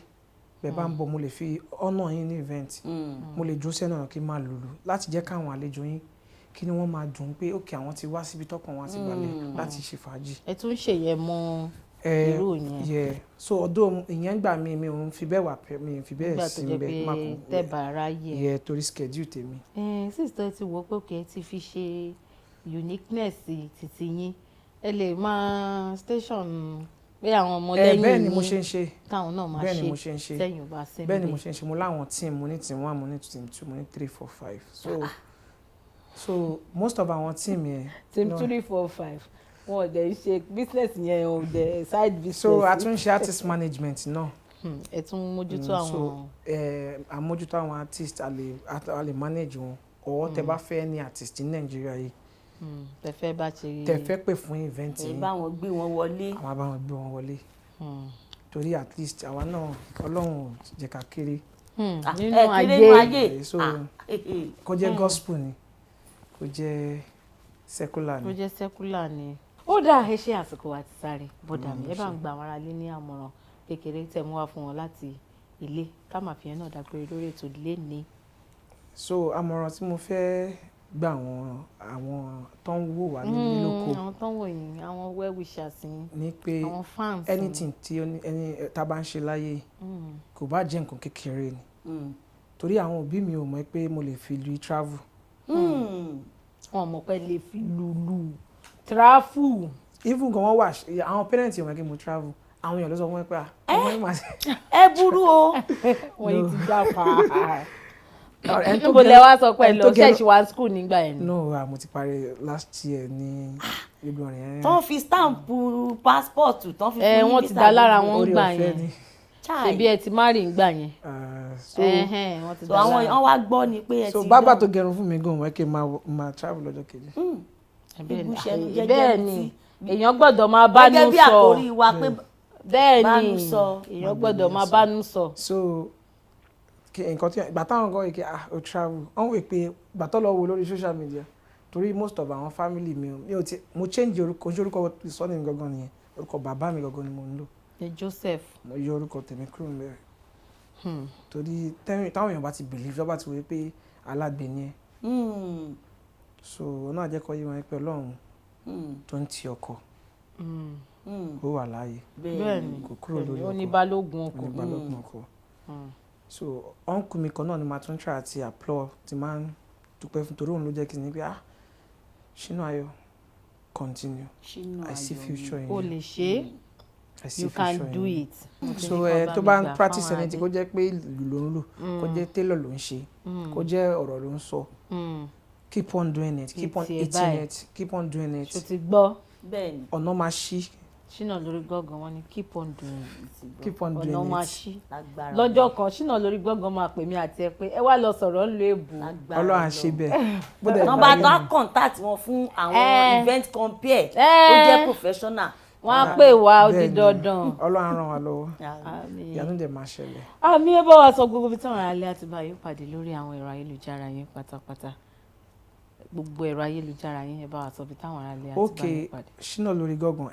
bẹ́ẹ̀ bá ń bọ̀ mo lè fi ọ̀nà yín ní event mo lè jó sẹ́nu ọ̀nà kí n máa lùlù láti jẹ́ káwọn àlejò yín kí ni wọ́n máa dùn pé òkè àwọn ti wá síbi tọ́kàn wọn ti balẹ̀ láti ṣe fàájì. ẹ tún ṣèyẹ mọ irú yẹn Yeah. So ọdún ìyẹn gbà mí mi ò ń fi bẹ́ẹ̀ wà mi ò fi bẹ́ẹ̀ nígbà tó sí jẹ́ bẹ́ẹ̀ má pé kàn tẹ́bà ráyè. torí schedule tèmi. sísè ti wò pé kẹ́ ẹ ti fi ṣe uniqueness títí yín ẹ lè máa station pé àwọn ọmọ lẹ́yìn bẹ́ẹ̀ ni mo ṣe ń ṣe káwọn náà máa bẹ́ẹ̀ ni mo ṣe ń ṣe sẹ́yìn ò bá sí bẹ́ẹ̀ ni mo ṣe ń ṣe mo láwọn team mo ní team 1 mo ní team 2 mo ní 3 4 5 so most of our team yẹn. team 3 4 5 wọn ò dẹ̀ ṣe business yẹn ò dẹ̀ side business. So a tún ṣe artist management náà. ẹ tún mójútó àwọn. So àmójútó àwọn artist a lè manage wọn ọwọ́ tẹ bá fẹ́ ní artist ní Nàìjíríà yìí. tẹ fẹ́ bá ṣe. tẹ fẹ́ pè fún event yìí. ẹ bá wọn gbé wọn wọlé. àwọn bá wọn gbé wọn wọlé. torí at least àwa náà Ọlọ́run jẹ́ ká kéré. nínú ayé so kó jẹ́ gospel ni kó jẹ́ secular ni. kó jẹ́ secular ni. ó dáa ẹ ṣe àsìkò àti sáré bọ́dà mi ẹ bá ń gba àwọn aráalé ní àmọ̀ràn kékeré tẹ̀ mú wá fún wọn láti ilé ká máa fi yẹn náà dágbére lórí ètò ilé ní. So àmọ̀ràn tí mo fẹ́ gbà àwọn tó ń wò wá nílé lóko. àwọn tó ń wò yín àwọn well wishers yín ní pé àwọn fans anything tí tá bá ń ṣe láyé kò bá jẹ́ nǹkan kékeré ni torí àwọn òbí mi ò mọ̀ pé mo lè fi lu travel. wọn mọ̀ pé lè fi lulu travel. even gan wọn wà àwọn parents yóò mọ̀ pé mo travel àwọn èèyàn ló sọ fún mi pé àwọn èèyàn máa ṣe. ẹ burú o. wọ́n yìí ti já pa. níbo lẹ wá sọ pé lọ ṣẹ́ẹ̀ṣì wá school nígbà yẹn. no mo ti parí last year ní ibi ọ̀rìn yẹn. tán fi stamp passport tán fi fún yín wọ́n ti dá lára wọn gbà yẹn Chai. ṣebí ẹ ti má rí ngbà yẹn. so wọ́n ti so dá àwọn lára. èèyàn wá gbọ́ ni pé ẹ ti so bàbá tó gẹrun fún mi gan wọ́n kí n máa travel lọ́jọ́ kejì. bẹ́ẹ̀ ni èèyàn gbọ́dọ̀ máa bánú gẹ́gẹ́ bí sọ àkórí wa pé bẹ́ẹ̀ bánú ni sọ. èèyàn gbọ́dọ̀ máa bánú sọ. so nǹkan tí ìgbà táwọn gan yìí o travel wọ́n wò pé ìgbà tó lọ wo lórí social media torí most of àwọn family mi ò ti mo change orúkọ ojú orúkọ sọ́ni mi gangan nìyẹn orúkọ bàbá mi gangan ni mo ń lò. Joseph. mo yọ orúkọ tèmi kúrò ń bẹ̀rẹ̀ torí táwọn èèyàn bá ti believe lọ́ba ti wò pé alágbe ni ẹ so náà jẹ́ kó yé wọn pé Ọlọ́run tó ń ti ọkọ ó wà láàyè bẹ́ẹ̀ni kò kúrò lórí ọkọ oníbalógun ọkọ oníbalógun ọkọ so uncle mi kan náà ni màá tún try àti applaud ti máa ń dúpẹ́ fún torí òun ló jẹ́ kí n ní pé Ṣínà Ayọ̀ continue I see future in you o lè ṣe fẹ́ you can do it. So tó bá ń practice anything kó jẹ́ pé ìlù ló ń lò kó jẹ́ tailor ló ń ṣe kó jẹ́ ọ̀rọ̀ ló ń sọ keep on doing it keep on eating it keep on doing it. ṣó ti gbọ́ ọ̀nà máa ṣí. Shinalorigangan wọ́n ní keep on doing it. Keep on doing it. ọ̀nà máa ṣí lọ́jọ́ kan Shinalorigangan máa pè mí àti ẹ pé ẹ wá lọ sọ̀rọ̀ ń lo èbù. Ọlọ́run á ṣe bẹ́ẹ̀. nọ́mbà tó á contact wọn fún àwọn event compare tó jẹ́ professional. wọ́n á pè wá ó di dandan. Ọlọ́run á ràn wá lọ́wọ́ ìyanu dẹ̀ máa ṣẹlẹ̀. àmì ẹ bá wa sọ gbogbo bí táwọn alẹ́ àti báyìí pàdé lórí àwọn ẹ̀rọ ayélujára yẹn pátápátá gbogbo ẹ̀rọ ayélujára yẹn ẹ bá wa sọ bí táwọn alẹ́ àti báyìí pàdé. Shinalorigangan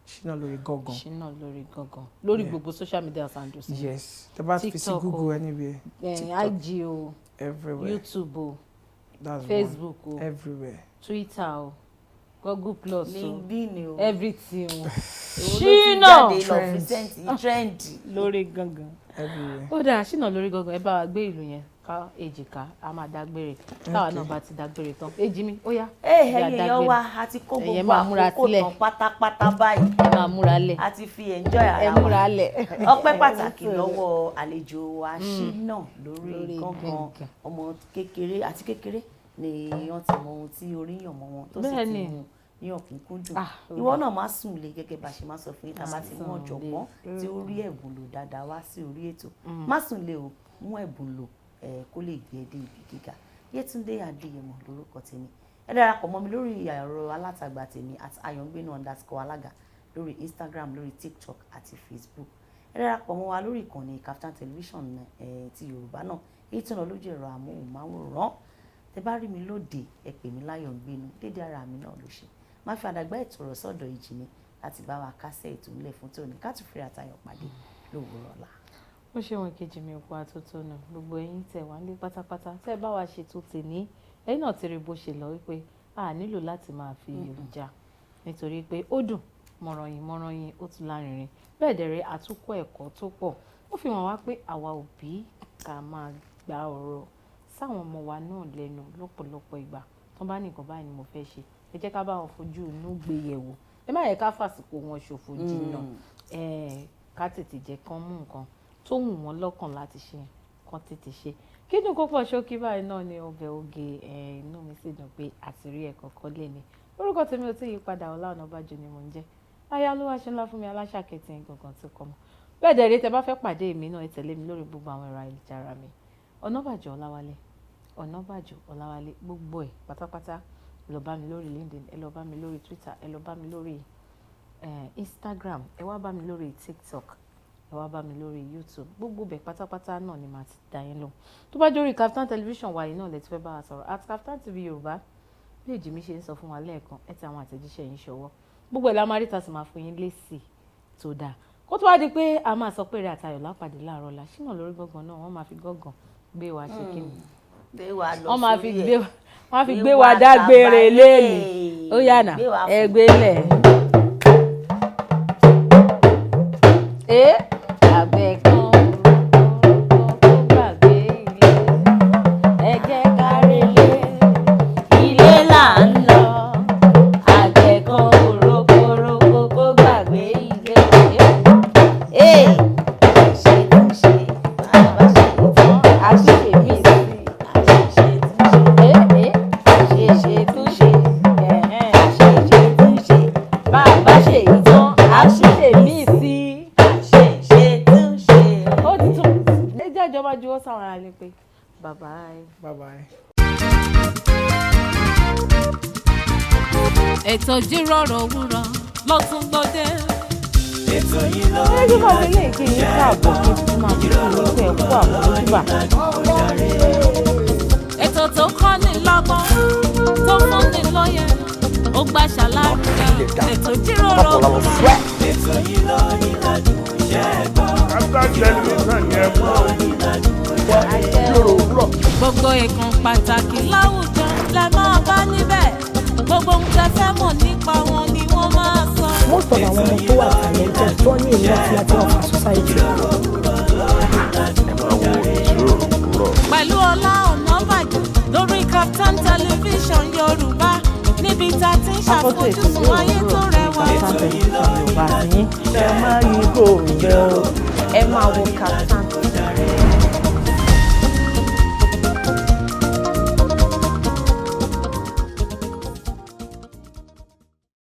Shinalorigangan Shinalorigangan lórí gbogbo social media handles. Yes, tẹ́ bá fi sí Google anywhere. IG o everywhere. YouTube o That's Facebook one. o Everywhere. Twitter o Google Plus o LinkedIn o everything o Shina trend lórí gangan everywhere. ó dáa Shinalorigangan ẹ bá wa gbé ìlú yẹn ká èjìká a máa dágbére táwa náà bá ti dágbére tán èjì mi ó yá. ẹ̀yin èèyàn wa a ti kó gbogbo àkókò tán pátápátá báyìí. ẹ máa múra lẹ̀. a ti fi enjoy ara wa. ẹ múra lẹ̀. ọpẹ́ pàtàkì lọ́wọ́ àlejò wa Shinalorigangan ọmọ kékeré àti kékeré ni wọ́n ti mọ ohun tí orí yàn mọ́ wọn tó sì ti mú ní ọ̀kúnkúndùn. ìwọ náà má sùn lé gẹ́gẹ́ bá ṣe má sọ fún yín tá a bá ti mú ọ̀jọ̀gbọ́n tí ó rí ẹ̀bùn lò dáadáa wá sí orí ètò má sùn lé o mú ẹ̀bùn lò kó lè gbé dé ibi gíga. Yetunde Adeyemo lórúkọ tèmi ẹ darapọ̀ mọ́ mi lórí ẹ̀rọ alátagbà tèmi @ayongbenu_alaga lórí Instagram lórí TikTok àti Facebook ẹ darapọ̀ mọ́ wa lórí ìkànnì Kaftan television ti Yorùbá náà èyí tó ń lọ lójú ẹ̀rọ amóhùnmáwòrán tẹ bá rí mi lóde ẹ pè mí Láyọ̀ngbénu dédé ara mi náà ló ṣe má fi àdàgbà ìtọ̀rọ̀ sọ́dọ̀ ìjì mi láti bá wa kásẹ̀ ètò ńlẹ̀ fún tòní ká tún fẹ́rẹ̀ àtayọ̀ pàdé lówùúrọ̀ ọ̀la. ó ṣe wọn kejì mi òkú àtótónu gbogbo ẹ̀yin tẹ́ wà ní pátápátá tẹ́ bá wa ṣètò tèmi ẹ̀yin náà ti rí bó ṣe lọ wípé a nílò láti máa fi èròjà nítorí pé ó dùn mọ̀rànyìn ó tún lárinrin bẹ́ẹ̀ dẹ̀rẹ̀ àtúkọ̀ ẹ̀kọ́ tó pọ̀ ó fi hàn wá pé àwa òbí ká máa gba ọ̀rọ̀ sáwọn ọmọ wa náà lẹ́nu lọ́pọ̀lọpọ̀ ìgbà tó bá ní nǹkan báyìí ni mo fẹ́ ṣe ẹ jẹ́ ká bá wọn fojú inú gbé yẹ̀wò ẹ má yẹ ká fàsìkò wọn ṣòfò jìnnà ká tètè jẹ́ kán mú nǹkan tó wù wọ́n lọ́kàn láti ṣe kán tètè ṣe kí dùn kó pọ̀ ṣókí báyìí náà ni ọbẹ̀ oge inú mi sì dùn pé àtìrí ẹ̀ kọ̀ọ̀kan lè ní orúkọ tèmi ò tí yí padà Ọlá Onabajo ni mò ń jẹ́ aya Oluwashina fún mi aláṣàkẹ́tì gangan tó kọ́ mọ́ bẹ́ẹ̀ dẹ̀ rí tẹ bá fẹ́ pàdé mi náà ẹ tẹ̀lé mi lórí gbogbo àwọn ẹ̀rọ ayélujára mi Onabajo Ọláwálé gbogbo ẹ̀ pátápátá ẹ lọ bá mi lórí LinkedIn ẹ lọ bá mi lórí Twitter ẹ lọ bá mi lórí Instagram ẹ wá bá mi lórí TikTok ẹ wá bá mi lórí YouTube gbogbo bẹ̀ pátápátá náà ni màá ti dá yín lóhùn tó bá jórí Kaftan television wáyé náà lẹ ti fẹ́ bá wa sọ̀rọ̀ Kaftan TV Yorùbá bí èjì mi ṣe ń sọ fún wa lẹ́ẹ̀kan ẹ ti àwọn àtẹ̀jíṣẹ́ yín ṣọwọ́ gbogbo ẹ̀ la máa rí ta sì máa fún yín lésì tó dáa kó tó wá di pé a máa sọ pé rẹ̀ àtayọ̀ lápàdé láàárọ̀ la Shinalorigangan náà wọ́n máa fi gángan gbé wa ṣe kí ni wọ́n máa fi gbé wa dágbére léèlì ó yànà ẹgbẹ́ lẹ̀. àgbẹ̀ kan tó gbàgbé ilé ẹ jẹ́ ká relé ilé là ń lọ àgbẹ̀ kan rokoroko kó gbàgbé ilé. ṣe bàbá ṣe tán àṣìṣe mi sí ṣe túnṣe bàbá ṣe tán àṣìṣe mi sí. ìjọba juwọ́ sáwọn ará lè pé bye-bye. ètò Ijiroro Owuro ló tún gbòde. ètò yìí lọ ní ìgbà tí ilé ìkí yín káàbọ̀ kí n máa fi kí ìlú ẹ̀kú àwọn ojúbà. ètò tó kọ́ ni lọ́gbọ́n tó fún ni lóye ó gbà ṣàlàyé ètò Ijiroro Owuro. ètò yìí lọ ìlàjú iṣẹ́ gbọ́. gbogbo ìkan pàtàkì láwùjọ lẹ máa bá níbẹ̀ gbogbo ohun tẹ́ fẹ́ mọ̀ nípa wọn ni wọ́n máa sọ. most of àwọn ọmọ tó wà talented tó ní ìlú àti láti ọ̀fà society. pẹ̀lú Ola Onabajo lórí Kaftan television Yorùbá níbi tá a ṣàfojúsùn ayé tó rẹwà. Startimes Yorùbá àti yín. ẹ má yí kò ń bẹ́ ọ ẹ máa wo Startimes